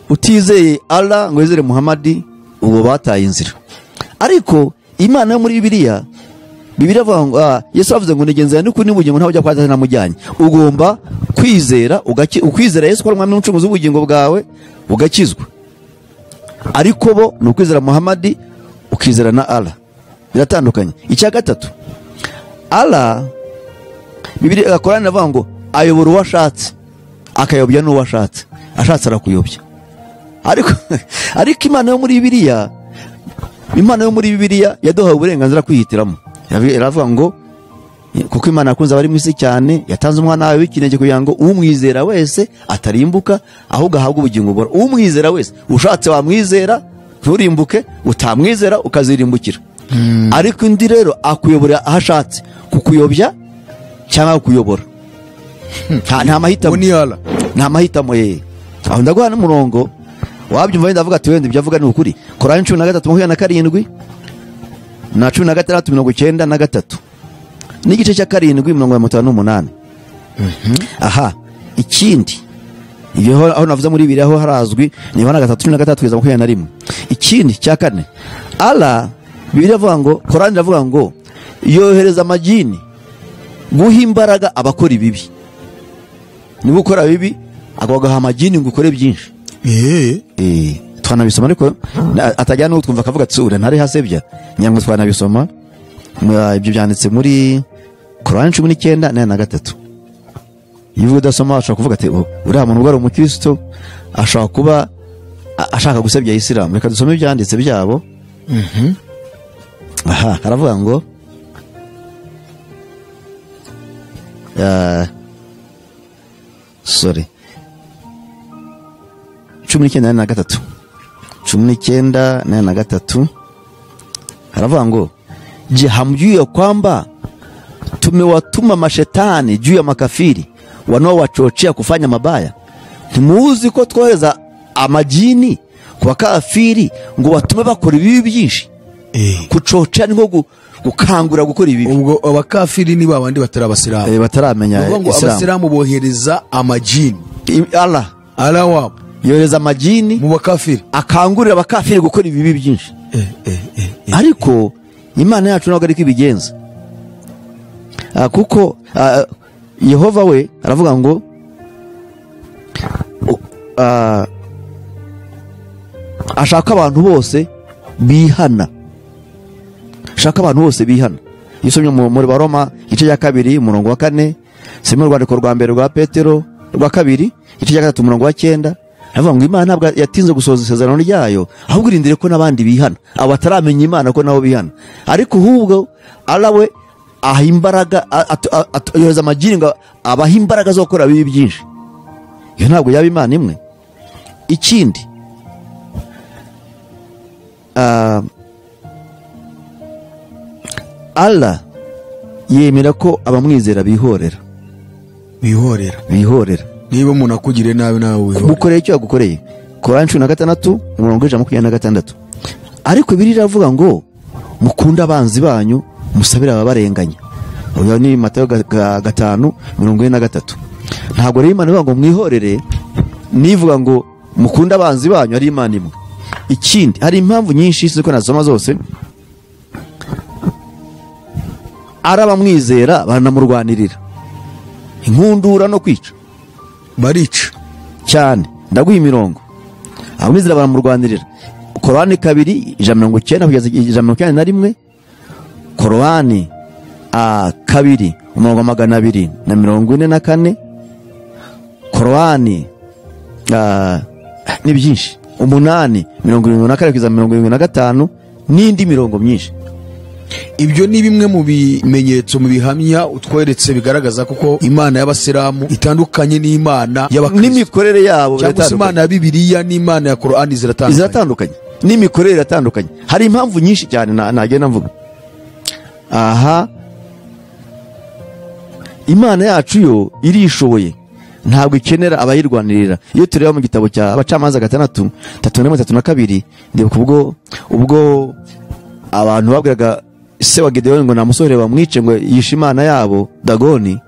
Utizeye Allah ngo wizere Muhammad, uwo bataye inzira. Ariko Imana yo muri Bibiliya avuga ngo Yesu avuze ngo nigenzera n'ukuri n'ubugingo ntaho ujya kwaza namujyanye. Ugomba kwizera, ukwizera Yesu ko ari umwami n'umucunguzi w'ubugingo bwawe, ugakizwa. Ariko bo ni ukwizera Muhammad, ukizera na Allah. Biratandukanye. Icya gatatu, Allah Bibiliya Korani avuga ngo ayobora uwo ashatse, akayobya n'uwo ashatse, ashatse arakuyobya. Ariko Imana yo muri Bibiliya yaduhaye uburenganzira kwihitiramo. Iravuga ngo kuko Imana yakunze abari mu isi cyane, yatanze umwana wawe w'ikinege kugira ngo umwizera wese atarimbuka, ahubwo ahabwe ubugingo bwora. Umwizera wese, ushatse wamwizera nturimbuke, utamwizera ukazirimbukira. Ariko indi rero akuyobora aho ashatse, kukuyobya cyangwa kukuyobora. Nta mahitamo. Nta mahitamo ye. Aho ndaguha n'umurongo wabyumva wenda avuga ati wenda ibyo avuga ni ukuri. Korani 13:27 na 16:93 n'igice cya 7:58. Aha, ikindi ibyo aho navuze muri Bibiliya aho harazwi ni Yohana 3:13 kugeza 21. Ikindi cya kane, Allah Bibiliya avuga ngo, Korani iravuga ngo yohereza amajini guha imbaraga abakora ibibi. Niba ukora bibi agaha amajini ngo ukore byinshi. Twanabisoma ariko atajyana n'utwumva akavuga ati ura ntari hasebya. Nyango twanabisoma ibyo byanditse muri Korani 19:43. Yivuga udasoma ashaka kuvuga ati uriya muntu ubwo umukristo ashaka kuba ashaka gusebya Isilamu. Reka dusome ibyanditse byabo. Aha, haravuga ngo sorry 19:43 haravuga ngo je hamjui ya kwamba tumewatuma mashetani juu ya makafiri wanaowachochea kufanya mabaya. Ntimuzi ko twohereza amajini kwa kafiri ngo watume bakora ibibi byinshi. Kuchochea ni nko gukangura gukora ibibi. Ubwo abakafiri ni babandi batarabasiramu. Bataramenya Islam. Abasiramu bohereza amajini. Allah wabo yohereza amajini mu bakafiri, akangurira abakafiri gukora ibibi byinshi. Ariko Imana yacu ntabwo ari kibigenza. Kuko Yehova we aravuga ngo ashaka abantu bose bihana. Yisomye muri Baroma igice cya 2:4, simo rwandiko rwa mbere rwa Petero rwa 2 igice cya 3:9. Aravuga ngo Imana ntabwo yatinze gusoza isezerano ryayo, ahubwo irindire ko nabandi bihana, abo ataramenya Imana ko nabo bihana. Ariko hubwo Allah we aha imbaraga, yohereza amajini ngo abaha imbaraga zo gukora bibi byinshi. Iyo ntabwo yaba Imana imwe. Ikindi Allah yemera ko abamwizera bihorera. Niba umuntu akugiriye nabi nawe wihorera. Gukoreye icyo yagukoreye. Korani 16:26. Ariko Bibiliya iravuga ngo mukunda abanzi banyu, musabira ababarenganya. Oya ni Matayo 5:43. Ntabwo rero Imana ivuga ngo mwihorere, nivuga ngo mukunda abanzi banyu ari Imana imwe. Ikindi hari impamvu nyinshi ziko nasoma zose. Arabamwizera baranamurwanirira. Inkundura no kwica. Barica cyane. Ndaguha imirongo. Abamwizera baramurwanirira. Korani 2:90 kugeza 191. Korani 2:244. Korani ni byinshi. 8:74 kugeza 75 n'indi mirongo myinshi. ibyo ni bimwe mu bimenyetso mu bihamya utweretse bigaragaza kuko imana y'abasilamu itandukanye n'imana y'abakristo, n'imikorere yabo cyangwa se imana ya bibiliya n'imana ya korani ziratandukanye, n'imikorere iratandukanye. Hari impamvu nyinshi cyane nagenda mvuga. Aha, imana yacu yo irishoboye, ntabwo ikenera abayirwanirira. Iyo tureba mu gitabo cya Abacamanza 6:3-2 ndibuka ubwo abantu babwiraga se wa Gideon ngo namusore bamwice ngo yishe imana yabo Dagoni,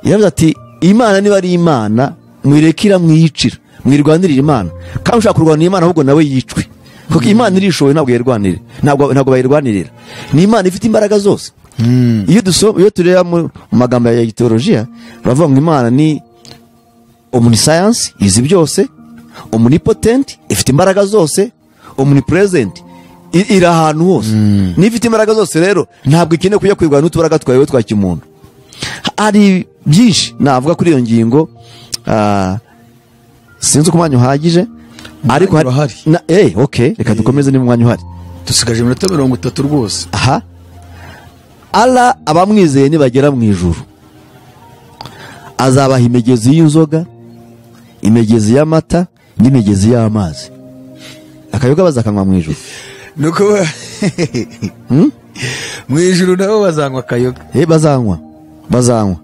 yavuze ati imana niba ari imana mwirekira mwiyicira, mwirwanirira imana, kandi ushaka kurwanira imana ahubwo nawe yicwe, kuko imana irishoboye, ntabwo yirwanirira, ntabwo bayirwanirira. Ni imana ifite imbaraga zose. Iyo tureba mu magambo ya teologiya baravuga ngo imana ni omniscience, izi byose, omnipotent, ifite imbaraga zose, omnipresent, iri ahantu hose. N'ifite imbaraga zose rero ntabwo ikeneye kujya kwirwana n'utubaraga twawe twa kimuntu. Hari byinshi navuga kuri iyo ngingo, sinzi ko umwanya uhagije, ariko hari okay, reka dukomeze ni mwanya uhari, dusigaje iminota 30 rwose. Aha, Allah abamwizeye nibagera mu ijuru azabaha imigezi y'inzoga, imigezi y'amata n'imigezi y'amazi, akayoga bazakanywa mu ijuru. Nuko mu ijuru nabo bazanywa akayoga. Bazanywa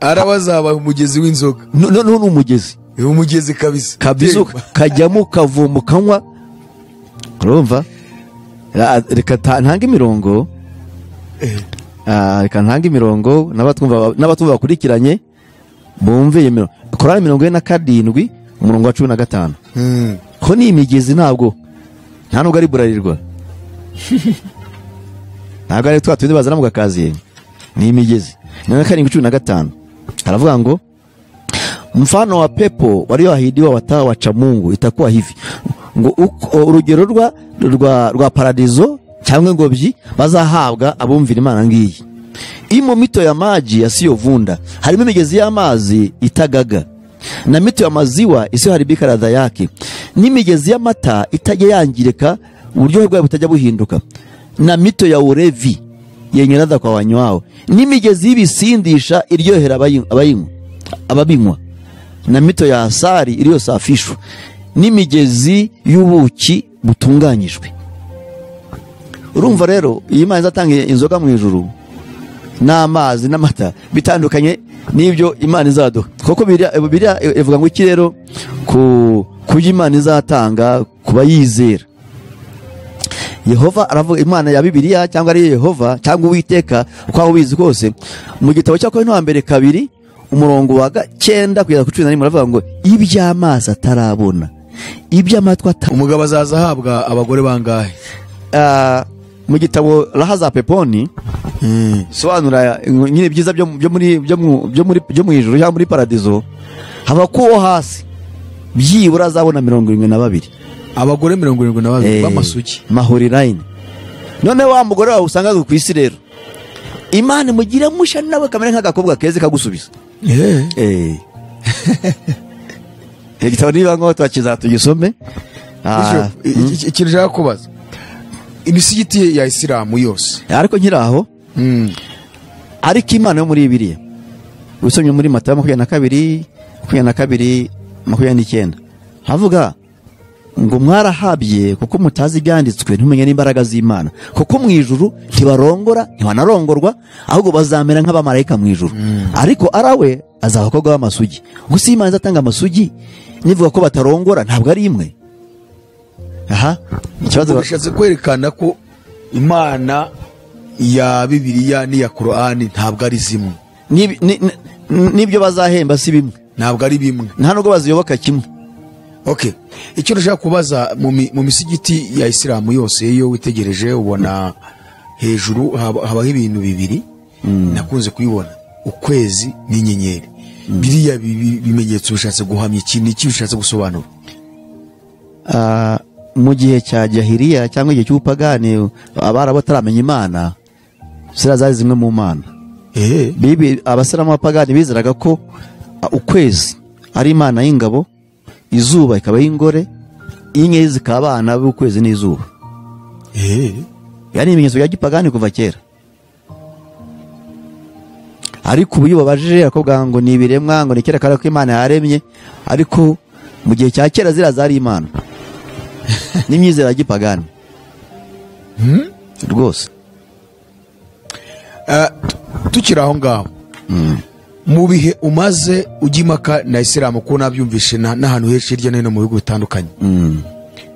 bazaba umugezi w'inzoga. No umugezi. Umugezi kabisa kajyamo kavoma kanywa. Urumva? Reka ntange imirongo. Reka ntange imirongo n'abatumva bakurikiranye bumve imirongo. Korani 47 umurongo wa 15. Ko ni imigezi ntabwo ari burarirwa. Ntabwo ari twatundi bazana mu gakaziye. Ni imigezi. 7:15 aravuga ngo mfano wa pepo walioahidiwa watawa wacha Mungu itakuwa hivi ngo urugero rwa paradizo cyangwa ngobyi bazahabwa abumvira Imana ngiyi. Imo mito ya maji yasiyovunda, harimo imigezi y'amazi itagaga, na mito ya maziwa isiyoharibika ladha yake, n'imigezi y'amata itajya yangirika uburyohe bwayo butajya buhinduka, na mito ya urevi yenye ladha kwa wanywao, n'imigezi y'ibisindisha iryohera ababinywa, na mito ya asari iliyosafishwa, n'imigezi y'ubuki butunganyijwe. Urumva rero iyi Imana izatanga inzoga mu ijuru n'amazi n'amata bitandukanye n'ibyo Imana izaduha, kuko Bibiliya ivuga ngo iki rero ku Imana izatanga kuba yizera. Yehova aravuga, Imana ya Bibiliya cyangwa ari Yehova cyangwa Uwiteka uko ubizi kose, mu gitabo cya Korinto 2 umurongo wa 9 kugeza ku 11 aravuga ngo iby'amazi atarabona, iby'amatwa umugabo azaza ahabwa abagore bangahe? Mu gitabo Raha za Peponi sobanura nyine byiza byo mu ijuru cyangwa muri paradizo, haba ko hasi byibura azabona 72 abagore 72 b'amasugi mahuriraine. None wa mugore wawe usanga ku isi rero Imana imugira musha nawe kamere nk'agakobwa keze kagusubiza. Igitabo niba ngo tugisome. Ikintu nshaka kubaza, imisigiti ya Isilamu yose ariko nkiraho ariko Imana yo muri Bibiliya usomye muri Matayo 22:29 havuga ngo mwarahabye kuko mutazi ibyanditswe ntumenye n'imbaraga z'Imana, kuko mu ijuru ntibarongora ntibanarongorwa, ahubwo bazamera nk'abamarayika mu ijuru. Ariko arawe azabakobwa b'amasugi. Gusa Imana izatanga amasugi nivuga ko batarongora ntabwo ari imwe. Aha, ikibazo bishatse kwerekana ko Imana ya Bibiliya n'iya Korani ntabwo ari zimwe. Nibyo bazahemba si bimwe, ntabwo ari bimwe, nta nubwo baziyoboka kimwe. Okay, icyo nashaka kubaza mu misigiti ya Isilamu yose iyo witegereje ubona hejuru habaho ibintu bibiri nakunze kuyibona, ukwezi n'inyenyeri. Biriya bimenyetso bishatse guhamya ikintu iki bishatse gusobanura? Mu gihe cya Jahiliya cyangwa igihe cy'ubupagani abara bataramenya Imana, zari zimwe mu Mana. Abasiramu b'abapagani bizeraga ko ukwezi ari Imana y'ingabo, izuba ikaba y'ingore, inyenyeri zikaba abana b'ukwezi n'izuba. yani ibimenyetso bya gipagani kuva kera. Ariko ubu iyo babajije akobwa ngo ni ibiremwa ngo ni kera ko Imana yaremye, ariko mu gihe cya kera zira zari Imana n'imyizera ya gipagani rwose. tukiri aho ngaho mu bihe umaze ujya impaka na Isilamu ko nabyumvishe n'ahantu henshi hirya no hino mu bihugu bitandukanye,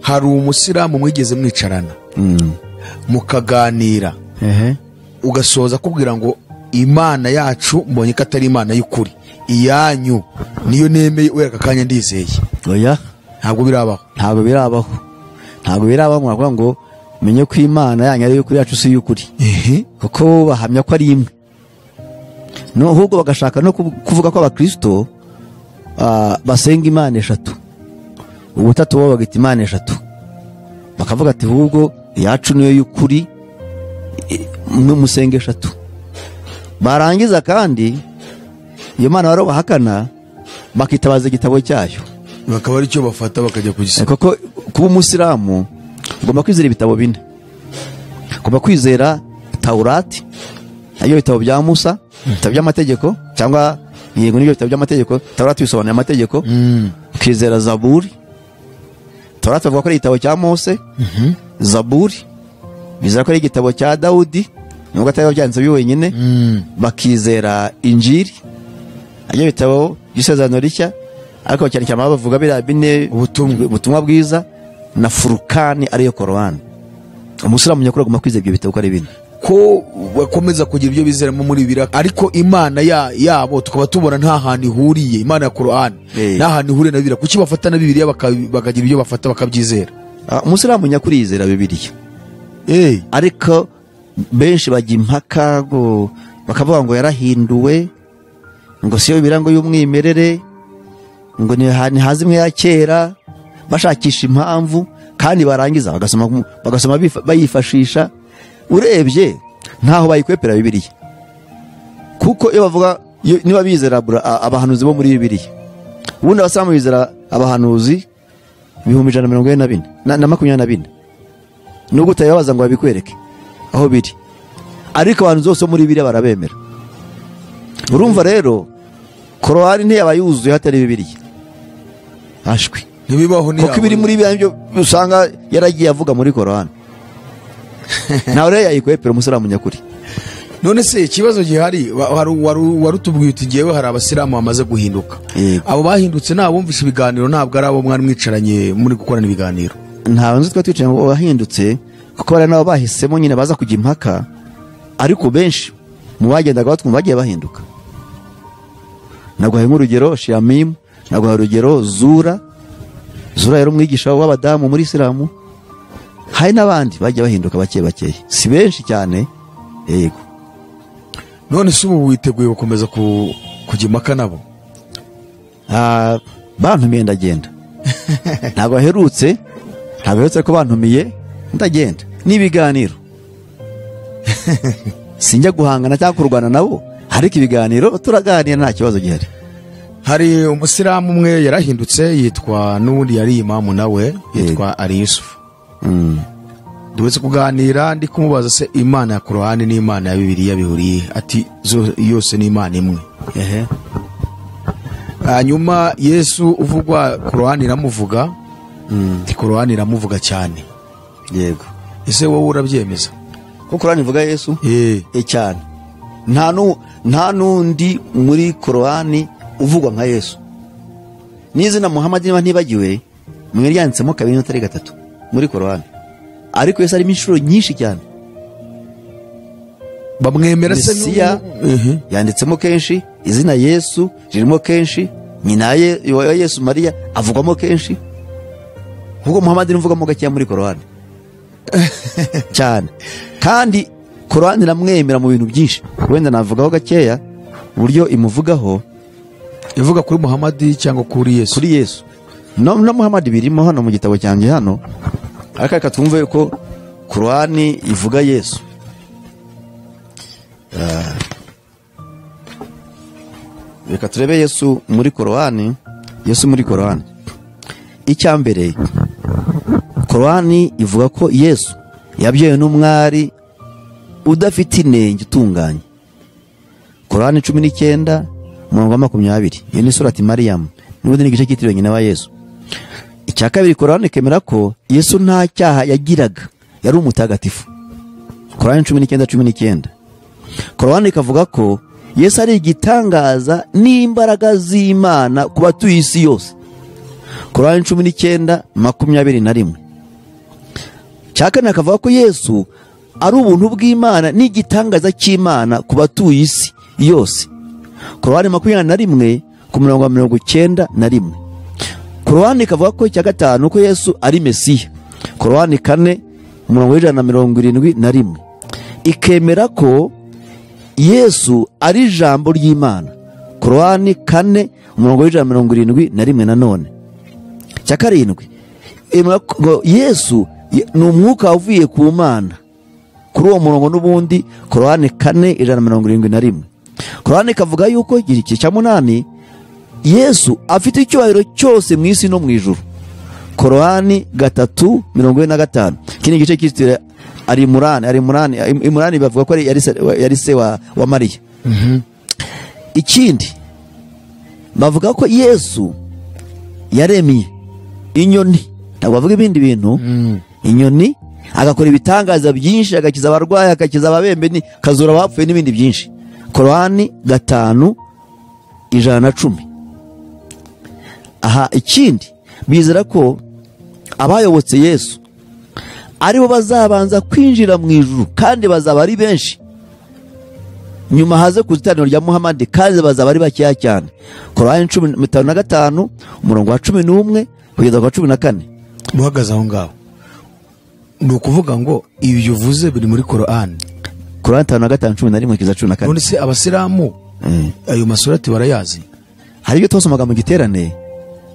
hari umusilamu mwigeze mwicarana mukaganira ugasoza kubwira ngo Imana yacu mbonye ko atari Imana y'ukuri, iyanyu niyo nemeye wereka kanya ndizeye? Oya, ntabwo birabaho. Ntabwo birabaho mwavuga ngo menye ko Imana yanyu ari y'ukuri, yacu si y'ukuri, kuko bahamya ko ari imwe. No ahubwo bagashaka no kuvuga ko abakristo basenga Imana eshatu, ubutatu bo bagita Imana eshatu, bakavuga ati ahubwo yacu niyo y'ukuri musenge eshatu. Barangiza kandi iyo Mana baro bahakana bakitabaza igitabo cyayo, bakaba ari cyo bafata bakajya kugisoma. Kuko kuba umusilamu ugomba kwizera ibitabo bine. Ugomba kwizera Taurati, ayo bitabo bya Musa, ibitabo by'amategeko, cyangwa yego n'ibyo bitabo by'amategeko. Taurati bisobanura amategeko. Kwizera Zaburi. Taurati bavuga ko ari igitabo cya Mose. Zaburi bizera ko ari igitabo cya Dawudi, nubwo atari byanditse wenyine. Bakizera Injili, ayo bitabo by'isezerano rishya, ariko cyane cyane bavuga bira bine ubutumwa bwiza na Furukani ariyo Korani. Umusilamu nyakuri agomba kwizera ibyo bitabo ko ari bine, ko bakomeza kugira ibyo bizeramo muri bibiri, ariko Imana yabo tukaba tubona nta hantu ihuriye. Imana ya Korani nta hantu ihuriye na Bibiliya. Kuki bafata na Bibiliya bakagira ibyo bafata bakabyizera? Umusilamu nyakuri yizera Bibiliya, ariko benshi bajya impaka ngo bakavuga ngo yarahinduwe, ngo siyo birango y'umwimerere, ngo ni hazimwe ya kera, bashakisha impamvu, kandi barangiza bagasoma bayifashisha. Urebye ntaho bayikwepera Bibiliya, kuko iyo bavuga niba bizera abahanuzi bo muri Bibiliya, ubundi abasama bizera abahanuzi 144 na 24, nubwo utayabaza ngo babikwereke aho biri, ariko abantu zose muri Bibiliya barabemera. Urumva rero Korani ntiyaba yuzuye hatari Bibiliya, ashwi ntibibaho. Kuko ibiri muri Bibiliya byo usanga yaragiye avuga muri Korani. Nawe rero yayikwepera umusilamu nyakuri. None se ikibazo gihari, warutubwiye uti ngewe hari abasilamu bamaze guhinduka. Abo bahindutse nabumvisha ibiganiro, ntabwo ari abo mwari mwicaranye muri gukorana ibiganiro? Ntawe nzi twicaye ngo bahindutse, kuko bari nabo bahisemo nyine baza kujya impaka, ariko benshi mu bagendaga batwumva bagiye bahinduka. Nagwaye nk'urugero Shamim, nagwaye urugero Zura yari umwigisha w'abadamu muri Islamu. Hari n'abandi bagiye bahinduka bake, si benshi cyane. Yego. None se ubu witeguye gukomeza kujya impaka nabo? Bantumiye ndagenda. Ntabwo aherutse ko bantumiye ndagenda n'ibiganiro. Sinjya guhangana cyangwa kurwana nabo, ariko ibiganiro turaganira nta kibazo gihari. Hari umusilamu umwe yarahindutse, yitwa n'ubundi yari imamu nawe, yitwa Ali Yusuf. Duhetse kuganira ndi kumubaza se Imana ya Korani n'Imana ya Bibiliya bihuriye? Ati yose ni Imana imwe. Hanyuma Yesu uvugwa Korani iramuvuga, Korani iramuvuga cyane. Yego. Ese wowe urabyemeza ko Korani ivuga Yesu? Cyane. Nta nundi muri Korani uvugwa nka Yesu. N'izina Muhammad niba ntibagiwe mwe ryanditsemo 2 atari 3 muri Korani, ariko Yesu ari inshuro nyinshi cyane. Bamwemera se Mesiya yanditsemo kenshi, izina Yesu ririmo kenshi, nyina Yesu Mariya avugwamo kenshi, ahubwo Muhammad nivugamo gake muri Korani cyane. Kandi Korani iramwemera mu bintu byinshi, wenda navugaho gakeya uburyo imuvugaho. Ivuga kuri Muhammad cyangwa kuri Yesu? Kuri Yesu no Muhammad birimo hano mu gitabo cyanjye hano, ariko twumve ko Korani ivuga Yesu. Reka turebe Yesu muri Korani. Yesu muri Korani, icyambere Korani ivuga ko Yesu yabyawe n'umwari udafite inenge utunganye. Korani 19:20, iyo ni surati Mariyamu, n'ubundi ni igice cyitiriwe nyina wa Yesu. Icya kabiri, Korani ikemera ko Yesu nta cyaha yagiraga, yari umutagatifu. Korani 19:19. Korani ikavuga ko Yesu ari igitangaza n'imbaraga z'Imana ku batuye isi yose. Korani 19:21. Cya kane akavuga ko Yesu ari ubuntu bw'Imana n'igitangaza cy'Imana ku batuye isi yose. Korani 21:91. Korani ikavuga ko icya gatanu ko Yesu ari Mesiya. Korani 4:171. Ikemera ko Yesu ari ijambo ry'Imana. Korani 4:171 nanone. Cya karindwi, Yesu ni umwuka uvuye ku Mana. Kuri uwo murongo n'ubundi Korani 4:171. Korani ikavuga yuko igice cya munani Yesu afite icyubahiro cyose mu isi no mu ijuru. Korani 3:45. Kini gice cyitiriwe Imurani bavuga ko yari se wa Mariya. Ikindi bavuga ko Yesu yaremye inyoni, ntabwo bavuga ibindi bintu. Inyoni agakora ibitangaza byinshi, agakiza abarwayi, agakiza ababembe, kazura abapfuye n'ibindi byinshi. Korani 5:110. Aha ikindi bizera ko abayobotse Yesu aribo bazabanza kwinjira mu ijuru, kandi bazaba ari benshi. Nyuma haze ku iteraniro rya Muhammad, kandi bazaba ari bakeya cyane. Korani 15:11 kugeza ku 14. Buhagaze aho ngaho, ni ukuvuga ngo ibyo uvuze biri muri Korani. Korani 5:11 kugeza 14. None se abasilamu ayo masurati barayazi? Hari ibyo twasomaga mu giterane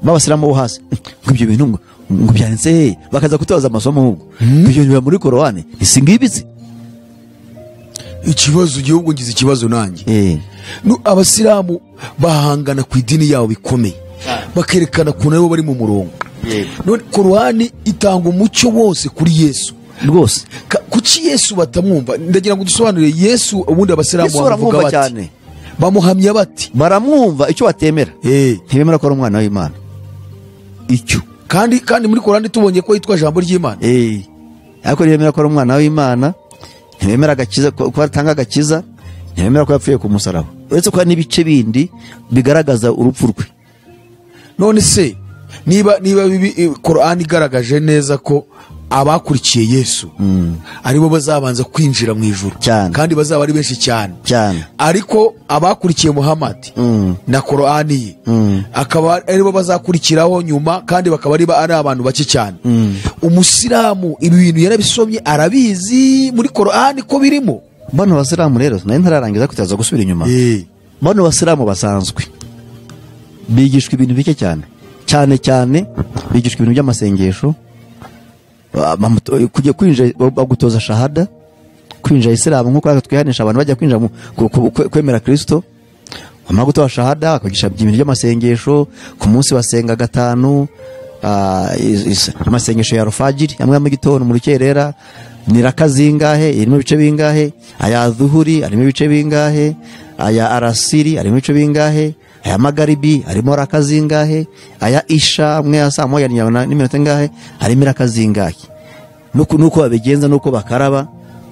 b'abasilamu bo hasi, ngo ibyo bintu ngo byanditse bakaza kutoza amasomo ahubwo ibyo biba muri Korani isingibitse. Ikibazo igihugu ngize ikibazo nanjye. Abasilamu bahangana ku idini yabo bikomeye, bakerekana ko nabo bari mu murongo. None Korani itanga umucyo wose kuri Yesu rwose. Kuki Yesu batamwumva? Ndagira ngo dusobanurire Yesu. Ubundi abasilamu bavuga bati, bamuhamya bati, baramwumva. Icyo batemera, ntibemera ko ari umwana w'Imana. Icyo kandi muri Korani tubonye ko yitwa ijambo ry'Imana. Ariko ntibemera ko ari umwana w'Imana, ntibemera agakiza, ko atanga agakiza, ntibemera ko yapfuye ku musaraba. Uretse ko n'ibice bindi bigaragaza urupfu rwe. None se niba Korani igaragaje neza ko abakurikiye Yesu aribo bazabanza kwinjira mu ijuru, kandi bazaba ari benshi cyane, ariko abakurikiye Muhammad na Korani ye akaba aribo bazakurikiraho nyuma, kandi bakaba ari abantu bake cyane. Umusilamu ibi bintu yarabisomye, arabizi muri Korani ko birimo. Bano basilamu rero nayo ntararangiza kutaza gusubira inyuma. Bano basilamu basanzwe bigishwa ibintu bike cyane bigishwa ibintu by'amasengesho, kujya kwinjira bagutoza shahada, kwinjira Islam nkuko twihanisha abantu bajya kwinjira kwemera Kristo. Bamara gutoza shahada bakagisha ibintu by'amasengesho. Ku munsi basenga 5, amasengesho ya rufajiri amwe mu gitondo mu rukerera ni raka zingahe, irimo ibice bingahe, aya dhuhuri arimo ibice bingahe, aya arasiri arimo ibice bingahe, aya magaribi arimo raka zingahe, aya isha amwe ya saa moya n'iminota ingahe, harimo raka zingahe. Nuko babigenza, nuko bakaraba.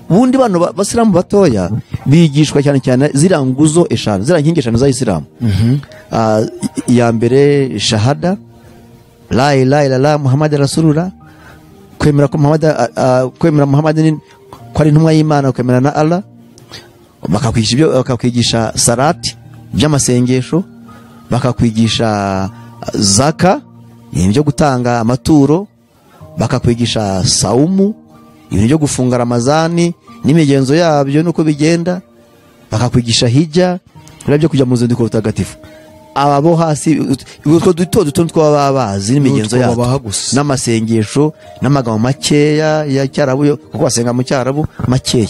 Bundi bano basilamu batoya bigishwa cyane zira nguzo eshanu, zira nkingi eshanu za Islam. Ya mbere shahada, la ilaha illallah Muhammad rasulullah, kwemera ko Muhammad ni ko ari intumwa y'Imana, kwemera na Allah. Bakakwigisha salati by'amasengesho, bakakwigisha zaka, ibintu byo gutanga amaturo, bakakwigisha saumu, ibintu byo gufunga Ramazani n'imigenzo yabyo nuko bigenda, bakakwigisha hijja, byo kujya mu zindiko rutagatifu. Ababo hasi utwo duto twababazi n'imigenzo yabo n'amasengesho n'amagambo makeya ya Cyarabu, kuko basenga mu Cyarabu makeya,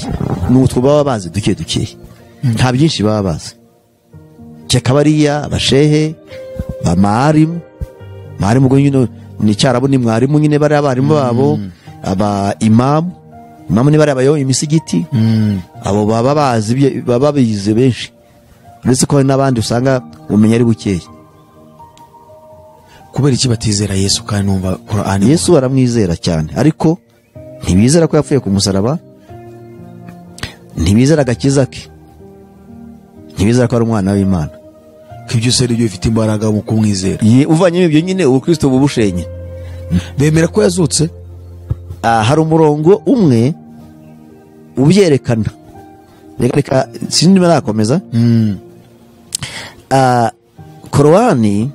n'utwo baba bazi duke nta byinshi baba bazi. Cyakabariya abashehe ba mwarimu ngo nyine ni Cyarabu, ni mwarimu nyine bari abarimu babo, aba imam impamvu niba ari abayoboye imisigiti abo baba bize benshi, uretse ko hari n'abandi usanga ubumenyi ari bukeya. kubera iki batizera Yesu kandi numva Qur'ani? Yesu baramwizera cyane, ariko ntibizera ko yapfuye ku musaraba, ntibizera agakiza ke, ntibizera ko ari umwana w'Imana. Ibyo se ryo bifite imbaraga mu kumwizera. Uvanyemo ibyo nyine ubukristo bubushenye. Bemera ko yazutse? Hari umurongo umwe ubyerekana. Reka sinzi barakomeza. Korowani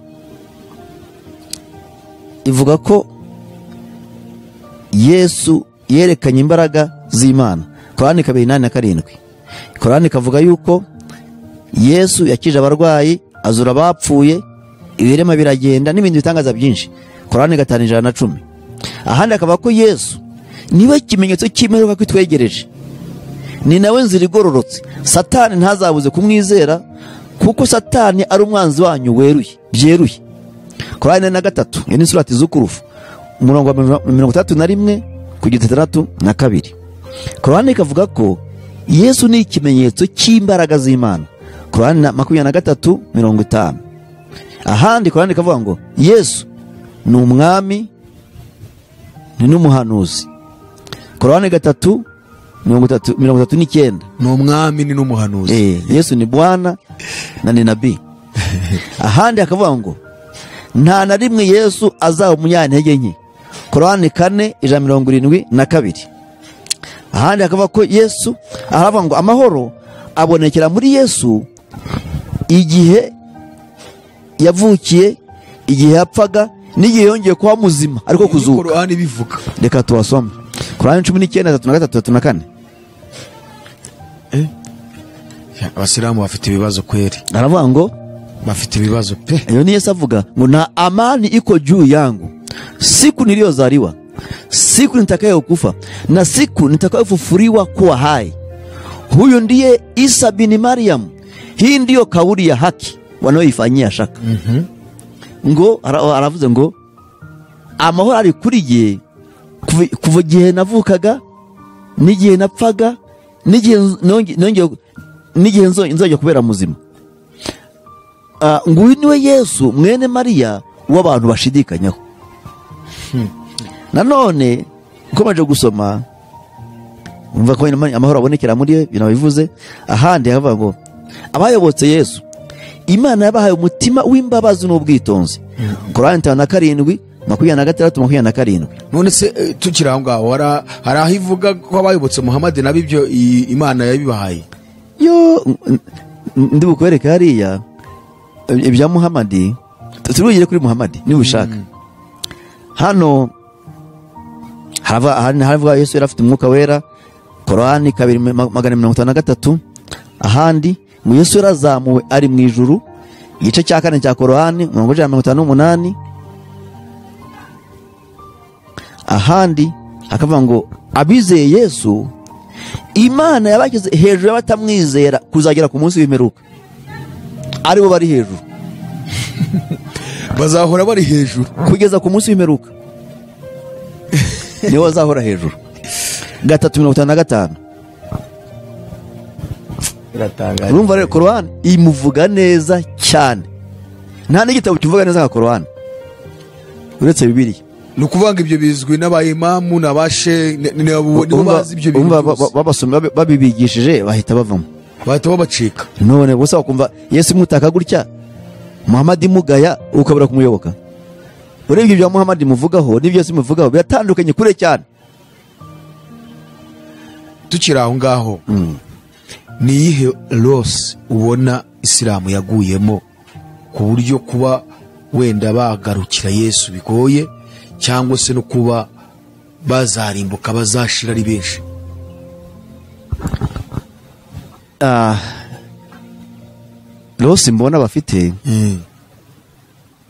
ivuga ko Yesu yerekanye imbaraga z'Imana. Korowani 2:8-7. Korowani kavuga yuko Yesu yakije abarwayi, azura abapfuye, ibirema biragenda n'ibindi bitangaza byinshi. Korowani 5:10. Ahandi akavuga ko Yesu niwe kimenyetso cy'imperuka kwitwegereje, ni nawe nzira igororotse, Satani ntazabuze kumwizera kuko Satani ari umwanzi wanyu weruye byeruye. Korowani 3, ni surati Zukurufu, umurongo wa 31-62. Korowani kavuga ko Yesu ni ikimenyetso cy'imbaraga z'Imana. Korowani 23:50. Ahandi Korowani kavuga ngo Yesu ni umwami ni n'umuhanuzi. Korowani 3:39. Ni umwami ni n'umuhanuzi. Yesu ni Bwana na ni nabii. Ahandi akavuga ngo nta na rimwe Yesu azaba umunyantege nke. Korowani 4:72. Ahandi akavuga ko Yesu aravuga ngo amahoro abonekera muri Yesu igihe yavukiye, igihe yapfaga, n'igihe yongeye kuba muzima ariko kuzuka. Korowani bivuga. Reka tubasome. Korowani 19:3-3-4. Abasilamu bafite ibibazo kweli. Aravuga ngo bafite ibibazo pe. Iyo ni Yesu avuga ngo na amani iko juu yangu siku niliyozaliwa, siku nitakayokufa na siku nitakayofufuriwa kuwa hai. Huyo ndiye Isa bin Maryam. Hii ndiyo kauli ya haki wanaoifanyia shaka. Ngo aravuze ngo amahoro ari kuri ye kuva gihe navukaga, n'igihe napfaga, n'igihe nzojya kubera muzima. Nguyu niwe Yesu mwene Mariya w'abantu bashidikanyaho. Nanone ukomeje gusoma umva ko amahoro abonekera muri ye, binabivuze. Ahandi havuga ngo abayobotse Yesu Imana yabahaye umutima w'imbabazi n'ubwitonzi. Korowani 5:26-27. None se tukiri aho ngaho hari aho ivuga ko abayobotse Muhammad nabibyo Imana yabibahaye? Yo ndi bukwereka hariya ibya Muhammad, turugire kuri Muhammad niba ushaka. Hano haravuga Yesu yari afite umwuka wera. Korowani 2:53. Ahandi ngo Yesu yarazamuwe ari mu ijuru, igice cya 4 cya Korowani 158. Ahandi akavuga ngo abizeye Yesu Imana yabashyize hejuru y'abatamwizera kuzagera ku munsi w'imperuka, aribo bari hejuru. Bazahora bari hejuru kugeza ku munsi w'imperuka, niwe bazahora hejuru. 3:55. Urumva rero Korowani imuvuga neza cyane, nta n'igitabo kivuga neza nka Korowani uretse Bibiliya. Ni ukuvuga ibyo bizwi n'abayimamu n'abashe nibo bazi ibyo bintu. Babasoma babibigishije bahita bavamo, bahita babacika. None bose bakumva Yesu mutaka gutya, Muhammad mugaya ukabura kumuyoboka. Urebye ibyo Muhammad muvugaho n'ibyo Yesu muvugaho biratandukanye kure cyane. Tukiri aho ngaho, ni iyihe loss ubona Isilamu yaguyemo ku buryo kuba wenda bagarukira Yesu bigoye, cyangwa se no kuba bazarimbuka bazashira ari benshi? Loss mbona bafite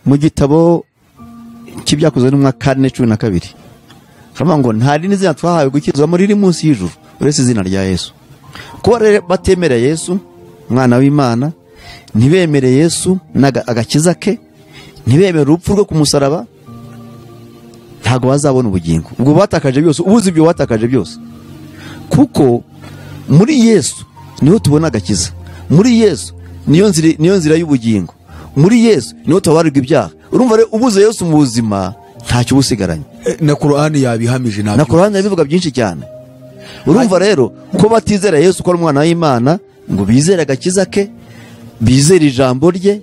mu gitabo cy'ibyakozwe n'umwa 4:12 Fama ngo nta dini zina twahawe gukizwamo riri munsi y'ijuru uretse izina rya Yesu. Ko rero batemera Yesu umwana w'Imana, ntibemere Yesu agakiza ke, ntibemere urupfu rwo kumusaraba, ntago bazabona ubugingo. Ubwo batakaje byose, ubuzi ibyo watakaje byose. kuko muri Yesu niho tubona agakiza, muri Yesu niyo nzira y'ubugingo, muri Yesu niho tubabarirwa ibyaha. Urumva rero ubuze Yesu mu buzima ntacyo ubusigaranye. Na Qur'ani yabihamije nabyo. Na Qur'ani yabivuga byinshi cyane. Urumva rero ko batizera Yesu ko ari umwana w'Imana, ngo bizere agakiza ke, bizere ijambo rye,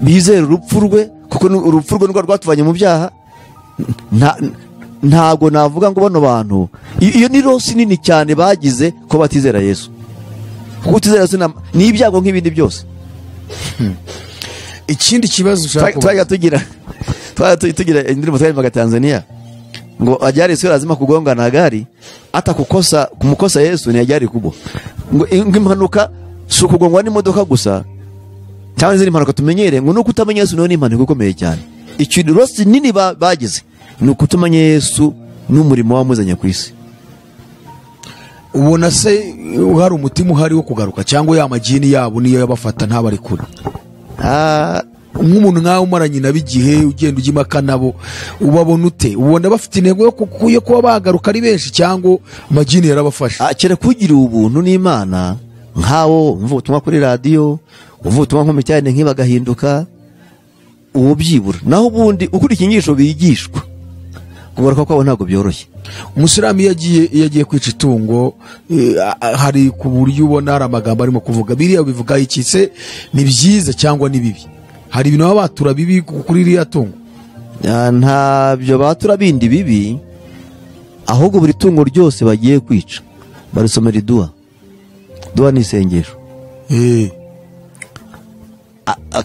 bizere urupfu rwe, kuko urupfu rwe nirwo rwatuvanye mu byaha. Ntago navuga ngo bano bantu iyo ni rosi nini cyane bagize ko batizera Yesu. Kuko utizera Yesu ni ibyago nk'ibindi byose. Ikindi kibazo ushaka twaga tugira indirimbo twaririmbaga Tanzania ngo ajari sio lazima kugongana na gari, hata kumukosa Yesu ni ajari kubwa. Ngo impanuka si ukugongwa n'imodoka gusa cyangwa izindi mpanuka tumenyere, ngo no kutamenya Yesu ni impanuka ikomeye cyane. Ikintu rosi nini bagize ni ukutumanya Yesu n'umurimo wamuzanye ku isi. Ubona se hari umutima uhari wo kugaruka cyangwa ya magini yabo niyo yabafata ntabari kure? Nk'umuntu nkawe umaranye nabigihe ugenda ujya impaka nabo, ubabona ute? Ubona bafite intego yo kuba bagaruka ari benshi cyangwa magini yarabafasha? Kera kugira ubuntu n'Imana nkawo umva ubutumwa kuri radio, umva ubutumwa nko mu cyane nk'ibagahinduka uwo byibura. Naho ubundi ukurikiye inyigisho bigishwa kugaruka kwabo ntabwo byoroshye. Umusiramu yagiye kwica itungo, hari ku buryo ubona hari amagambo arimo kuvuga biriya bivuga ikitse ni byiza cyangwa ni bibi? Hari ibintu baba batura bibi kuri iriya tungo? Ntabyo batura bindi bibi, ahubwo buri tungo ryose bagiye kwica barisomera idua. Dua ni isengesho.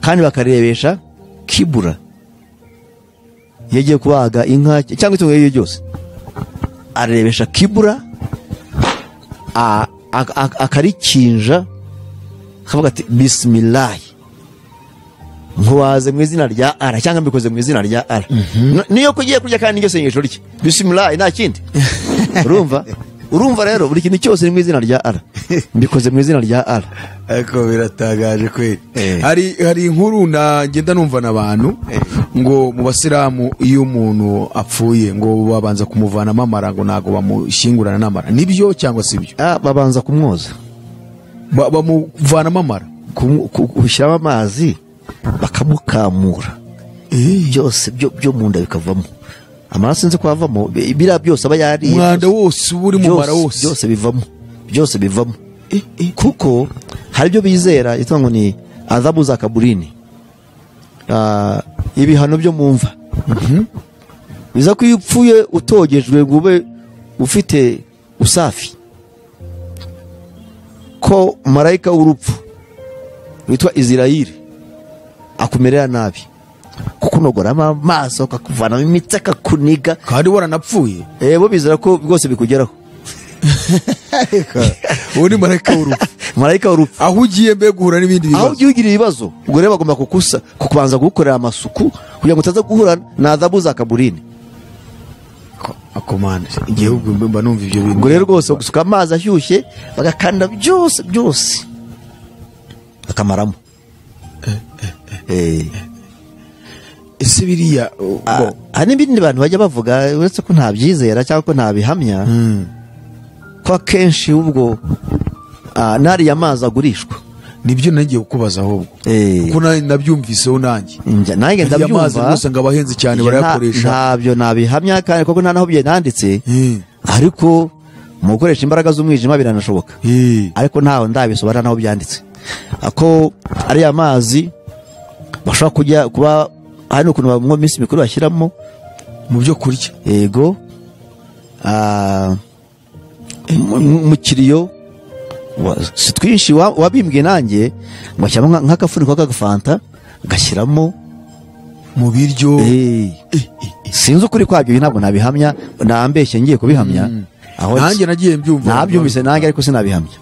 Kandi bakarebesha kibura. Yagiye kubaga inka cyangwa itungo ryo ryose, arebesha kibura, akarikinja, akavuga ati bismillah, nkuwaze mu izina rya Allah cyangwa mbikoze mu izina rya Allah. Niyo kugiye kurya kandi iryo sengesho rye bismillah nta kindi. Urumva rero buri kintu cyose mu izina rya Allah, mbikoze mu izina rya Allah. Ariko biratagaje kweli. Hari inkuru ngenda numva n'abantu ngo mu basiramu iyo umuntu apfuye ngo babanza kumuvanamo amara, ngo nago bamushyingurana n'amara. Nibyo cyangwa sibyo? Babanza kumwoza, bamuvanamo amara, ushyiramo amazi bakamukamura, byose byo mu nda bikavamo. Amaraso nzi kwavamo bira byose aba yari umwanda wose uri mu mara wose, byose bivamo. Kuko hari byo bizera yitwa ngo ni adhabu za kaburini, ibihano byo mumva. Biza ko upfuye utogejwe ngo ube ufite usafi, ko marayika w'urupfu witwa Israeli akumerera nabi, kukunogoramo amaso, akakuvanamo imitsi, akakuniga kandi waranapfuye. Bo bizera ko rwose bikugeraho. Uwo ni marayika w'urupfu. Aho ugiye mbega guhura n'ibindi bibazo, aho ugiye ugira ibibazo, ubwo rero bagomba kukubanza gukorera amasuku kugira ngo utaza guhura na adhabu za kaburini. Akomande igihe ubwo mba numva ibyo bintu. Ubwo rero rwose gusuka amazi ashyushye bagakanda byose akamaramo. Ese biriya hari n'ibindi bantu bajya bavuga uretse ko ntabyizera cyangwa ko ntabihamya, ko akenshi ubwo nariya amazi agurishwa. Nibyo nagiye kukubaza ahubwo kuko nabyumviseho nanjye ndabyumva gusa ngo abahenzi cyane barayakoresha. Ntabyo nabihamya kandi koko nta naho byanditse, ariko mu gukoresha imbaraga z'umwijima biranashoboka, ariko ntaho ndabisobanura naho byanditse. Ako ariya mazi bashobora kujya kuba hari ukuntu mu minsi mikuru bashyiramo mu byo kurya. Yego, mu kiriyo si twinshi wabimbwiye nanjye ngo ashyiramo nk'akafuniko k'agafanta gashyiramo mu biryo. Sinzi ukuri kwabyo, ntabwo nabihamya, nambeshye ngiye kubihamya. Nanjye nagiye mbyumva, nabyumvise nanjye ariko sinabihamya.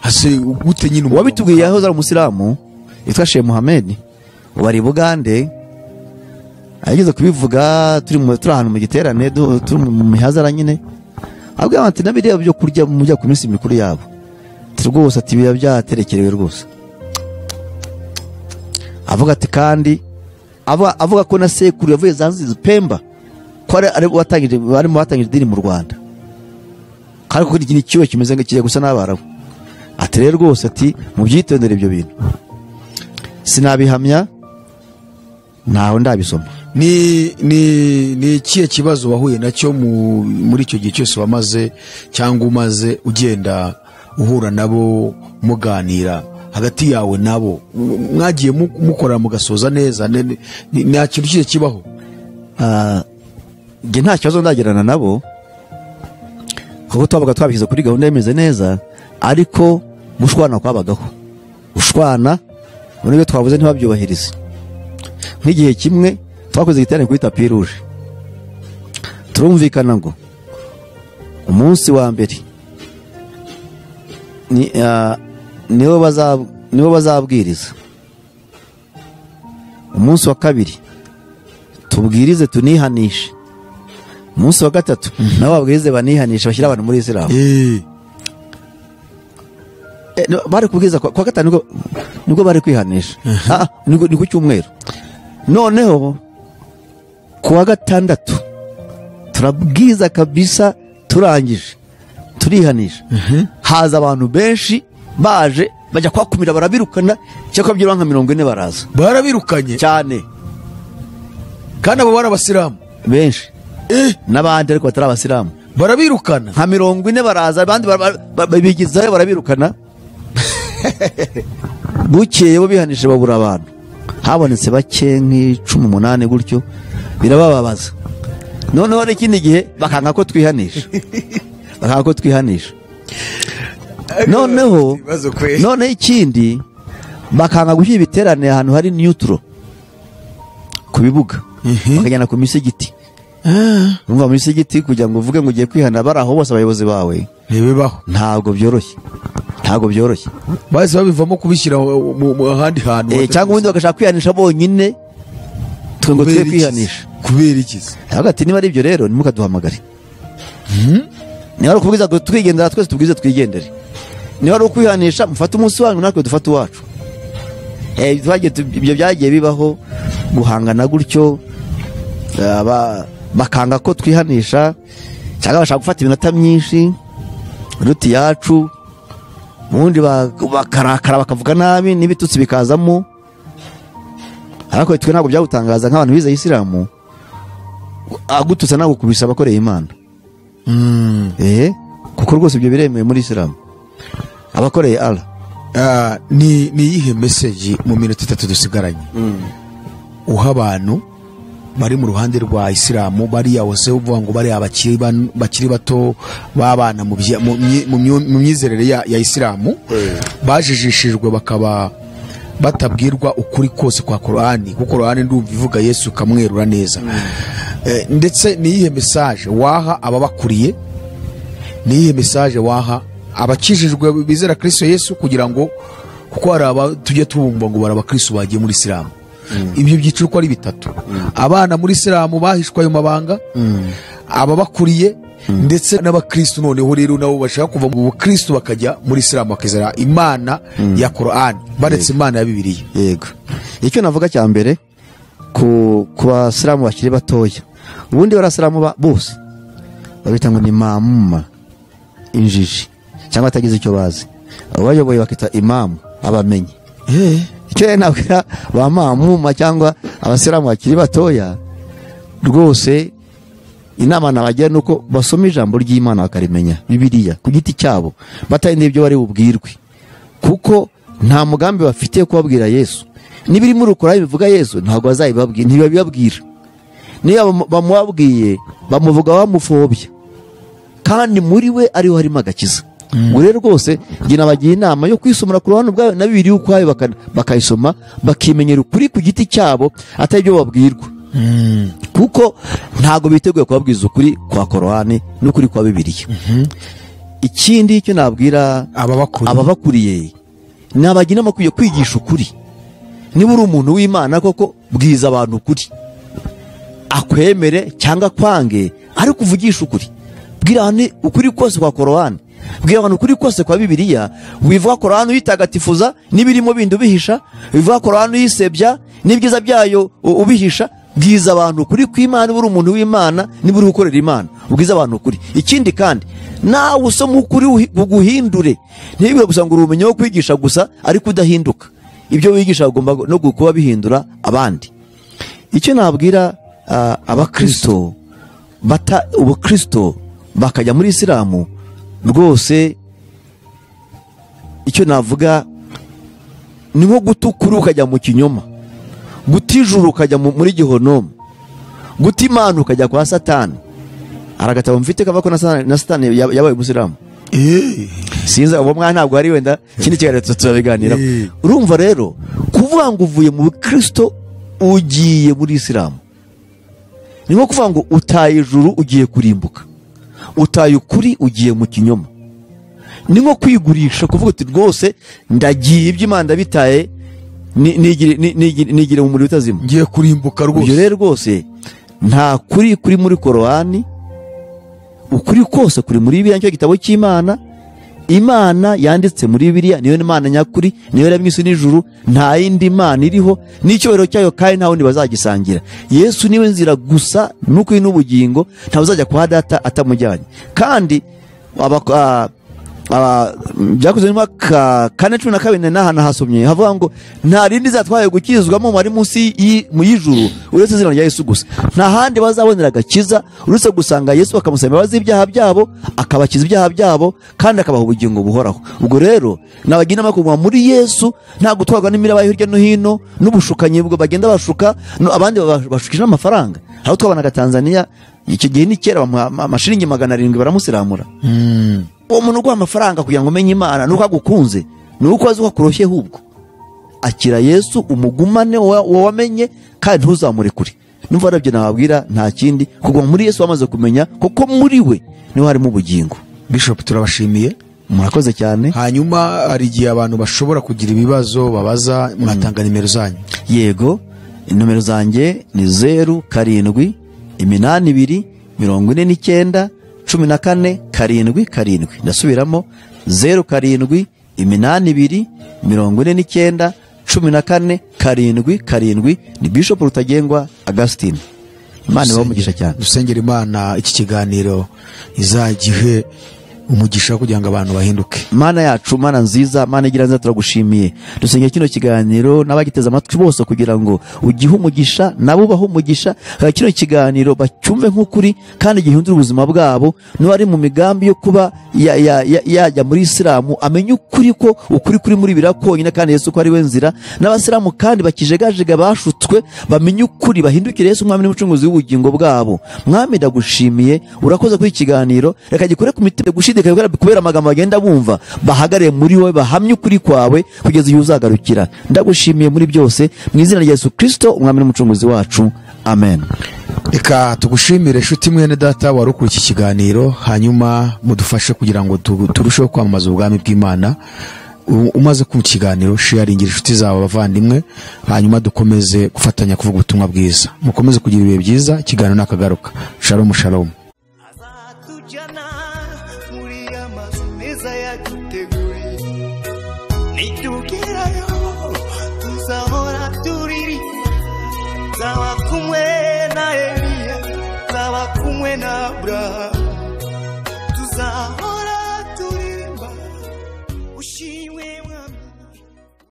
Hase gute nyine wabitubwiye aho zari umusilamu yitwa Sheikh Mohamed wari Bugande, ageze kubivuga turi ahantu mu giterane turi mu mihazara nyine, abwira ati nabiriya byo kurya mujya ku minsi mikuru yabo rwose ati biba byaterekerewe rwose. Avuga ati kandi avuga ko na sekuru yavuye Zanzibar Pemba ko ari watangije idini mu Rwanda. kandi kuko iki kiwe kimeze nk'ikijya gusa n'abarabu. Ati rero rwose ati mubyitondere ibyo bintu, sinabihamya ntaho ndabisoma. ni ikihe kibazo wahuye nacyo muri icyo gihe cyose wamaze cyangwa umaze ugenda uhura nabo muganira hagati yawe nabo, mwagiye mukorera mugasoza neza, nta kintu kihe kibaho? Nge nta kibazo ndagirana nabo kuko twabaga twabishyize kuri gahunda yemeze neza, ariko gushwana kwabagaho, gushwana muri byo twavuze ntibabyubahirize. Nk'igihe kimwe twakoze igiterane kuri tapi rouge, turumvikana ngo umunsi wa mbere nibo bazabwiriza, umunsi wa kabiri tubwirize tunihanishe, umunsi wa gatatu nabo babwirize banihanishe bashyira abantu muri Isilamu. Bari kubwiriza kwa gatanu nibwo bari kwihanisha, ni ku cyumweru. Noneho kuwa gatandatu turabwiza kabisa, turangije turihanisha. Haza abantu benshi baje bajya kwakumira, barabirukana cyangwa byira nka 40 baraza, barabirukanye cyane, kandi abo bari abasilamu benshi n'abandi ariko batari abasilamu, barabirukana nka 40 baraza, abandi bigizayo barabirukana. Bukeye bo bihanishe babura abantu, habonetse bake nk'18 gutyo, birabababaza. Noneho n'ikindi gihe bakanga ko twihanisha, noneho ikindi bakanga gushyira ibiterane ahantu hari neutral ku bibuga, bakajyana ku misigiti. Urumva mu misigiti kugira ngo uvuge ngo ugiye kwihana bari aho bose abayobozi bawe, ntibibaho, ntabwo byoroshye. bahise babivamo kubishyira mu ahandi hantu, cyangwa ubundi bagashaka kwihanisha bonyine, twe ngo twe kwihanisha. Kubera iki? Hagati niba ari ibyo rero nimukaduhamagare. Niba ari ukubwiza ngo twigendera, twese tubwize twigendere. Niba ari ukwihanisha mufate umunsi wanyu natwe dufate uwacu. Ibyo byagiye bibaho, guhangana gutyo, bakanga ko twihanisha, cyangwa bashaka gufata iminota myinshi ruti yacu, ubundi bakarakara bakavuga nabi n'ibitutsi bikazamo. Ariko twe ntabwo byagutangaza nk'abantu bize Isilamu, agututsa ntabwo kubisa abakoreye Imana. Kuko rwose ibyo biremewe muri Isilamu, abakoreye Allah. Ni iyihe message mu minota 3 dusigaranye uha abantu bari mu ruhande rwa Isilamu, bari yawose uvuga ngo bari abakiri bato babana mu myizerere ya Isilamu, bajijishijwe bakaba batabwirwa ukuri kose kwa Qur'ani, kuko Qur'ani ndumva ivuga Yesu kamwerura neza. Ndetse ni iyihe message waha ababakuriye, ni iyihe message waha abakijijwe bizera Kristo Yesu, kugira ngo kuko hari tujye tubumva ngo baraba Kristo bagiye muri Isilamu. Ibyo byiciro ko ari bitatu: abana muri Isilamu bahishwa ayo mabanga, ababakuriye, ndetse n'abakristo noneho rero nabo bashaka kuva mu Kristo bakajya muri Isilamu bakizera Imana ya Qur'ani baretse Imana ya Bibiliya. Yego, icyo navuga cya mbere ku basilamu bakiri batoya, ubundi barasilamu bose babita ngo ni mamuma, injiji cyangwa atagize icyo bazi, abayoboye bakita imamu, abamenye. Icyo nabwira ba mamuma cyangwa abasilamu bakiri batoya, rwose inama nabagira nuko basoma ijambo ry'Imana bakarimenya, Bibiliya ku giti cyabo, batari n'ibyo bari bubwirwe, kuko nta mugambi bafite kubabwira Yesu. Nibiri muri Qur'ani bivuga Yesu ntabwo bazayibabwira, ntibabibabwira. Niyo bamubabwiye bamuvuga bamufobya, kandi muri we ariho harimo agakiza. Ngo rero rwose gina bagiye inama yo kwisomera Qur'ani ubwayo na Bibiliya ukwayo, bakayisoma bakimenyera ukuri ku giti cyabo atari byo babwirwa. Kuko ntago biteguye kubabwiza ukuri kwa Qur'ani n'ukuri kwa Bibiliya. Ikindi icyo nabwira ababakuriye, nabagina makwiye kwigisha ukuri. Niba uri umuntu w'Imana koko, bwiza abantu ukuri, akwemere cyangwa kwange, ari kuvugisha ukuri. Bwira abantu ukuri kose kwa Qur'ani, bwira abantu ukuri kose kwa Bibiliya. Wivuga Qur'ani uyitagatifuza n'ibirimo bindi ubihisha, wivuga Qur'ani uyisebya n'ibyiza byayo ubihisha. Bwiza abantu ukuri kw'Imana, buri umuntu w'Imana, niba uri gukorera Imana ubwiza abantu ukuri. Ikindi kandi nawe usoma ukuri buguhindure. Ntibigwe gusa ngo urumenye wo kwigisha gusa ariko udahinduka. Ibyo wigisha ugomba no kuba bihindura abandi. Icyo nabwira abakristo bata ubukristo bakajya muri Isilamu rwose, icyo navuga ni nko gutukura ukajya mu kinyoma, gutijuru ukajya muri gihonomu, gutimana ukajya kwa Satani. Aragatabo mfite kava ko na Satani yabaye umusilamu. Sinza uwo mwana ntabwo ari wenda kindi cyane tutabiganira. Urumva rero kuvuga ngo uvuye mu Kristo ugiye muri Isilamu ni nko kuvuga ngo utaye ijuru ugiye kurimbuka, utaye ukuri ugiye mu kinyoma. Ni nko kwigurisha kuvuga uti rwose ndagiye iby'Imana bitaye nigire mu muri utazima, ngiye kurimbuka rwose. Ibyo rero rwose nta kuri muri Korani. Ukuri kose kuri muri Bibiliya, nicyo gitabo cy'Imana. Imana yanditse muri Bibiliya niyo Imana nyakuri, niyo yaremye isi n'ijuru, nta yindi Imana iriho n'icyubahiro cyayo kandi nta wundi bazagisangira. Yesu niwe nzira gusa n'ukuri n'ubugingo, nta uzajya kwa Data atamujyanye. Kandi byakozwe mu 4:12 n'ahana hasomye havuga ngo nta rindi zatwaye gukizwamo muri munsi mu y'ijuru uretse izina rya Yesu gusa. Nta handi bazabonera agakiza uretse gusanga Yesu akamusaba imbabazi ibyaha byabo, akabakiza ibyaha byabo kandi akabaha ubugingo buhoraho. Ubwo rero nabagina makugwa muri Yesu, nta gutwarwa n'imiraba hirya no hino n'ubushukanyi bwo bagenda bashuka, abandi bashukije n'amafaranga. Aho twabanaga Tanzania icyo gihe ni kera amashiringi 700 baramusiramura. Uwo muntu ugwa amafaranga kugira ngo umenye Imana nuko agukunze, nuko azi ko kuroshye hubwo. Akira Yesu umugumane wamenye kandi ntuzamure kuri. Numva arabye nababwira nta kindi kugwa muri Yesu wamaze kumenya kuko muri we niho harimo ubugingo. Bishop turabashimiye, murakoze cyane. Hanyuma hari igihe abantu bashobora kugira ibibazo babaza, mwatanga nimero zanyu? Yego, nimero zanjye ni 07 82 49 14 ndasubiramo 07 82 49 14 ni Bishop Rutagengwa Augustine. Imana bamugisha cyane. Dusengera Imana iki kiganiro izagihe umugisha kugira ngo abantu bahinduke. Mana yacu, Mana nziza, Mana igira neza, turagushimiye. Dusengera kino kiganiro n'abagiteza amatwi bose kugira ngo ugihe umugisha nabo baho umugisha, kino kiganiro bacyumve nk'ukuri kandi gihindura ubuzima bwabo. No ari mu migambi yo kuba yajya muri Isilamu amenye ukuri ko ukuri kuri muri birakonyine kandi Yesu ko ari we nzira. N'abasilamu kandi bakijegajega bashutswe bamenye ukuri bahindukire Yesu umwami n'umucunguzi w'ubugingo bwabo. Mwami ndagushimiye, urakoze kuri kiganiro, reka gikore ku mitima gushidika kubera amagambo bagenda bumva, bahagare muri wowe bahamye ukuri kwawe kugeza igihe uzagarukira. Ndagushimiye muri byose mu izina rya Yesu Kristo umwami n'umucunguzi wacu, amen. Reka tugushimire shuti mwene data wari ukuri iki kiganiro, hanyuma mudufashe kugira ngo turusheho kwamamaza ubwami bw'Imana. Umaze ku kiganiro sharingira inshuti zawe abavandimwe, hanyuma dukomeze gufatanya kuvuga ubutumwa bwiza. Mukomeze kugira ibihe byiza, ikiganiro nakagaruka. Shalom shalom. Nitugerayo tuzahora turiri zawa kumwe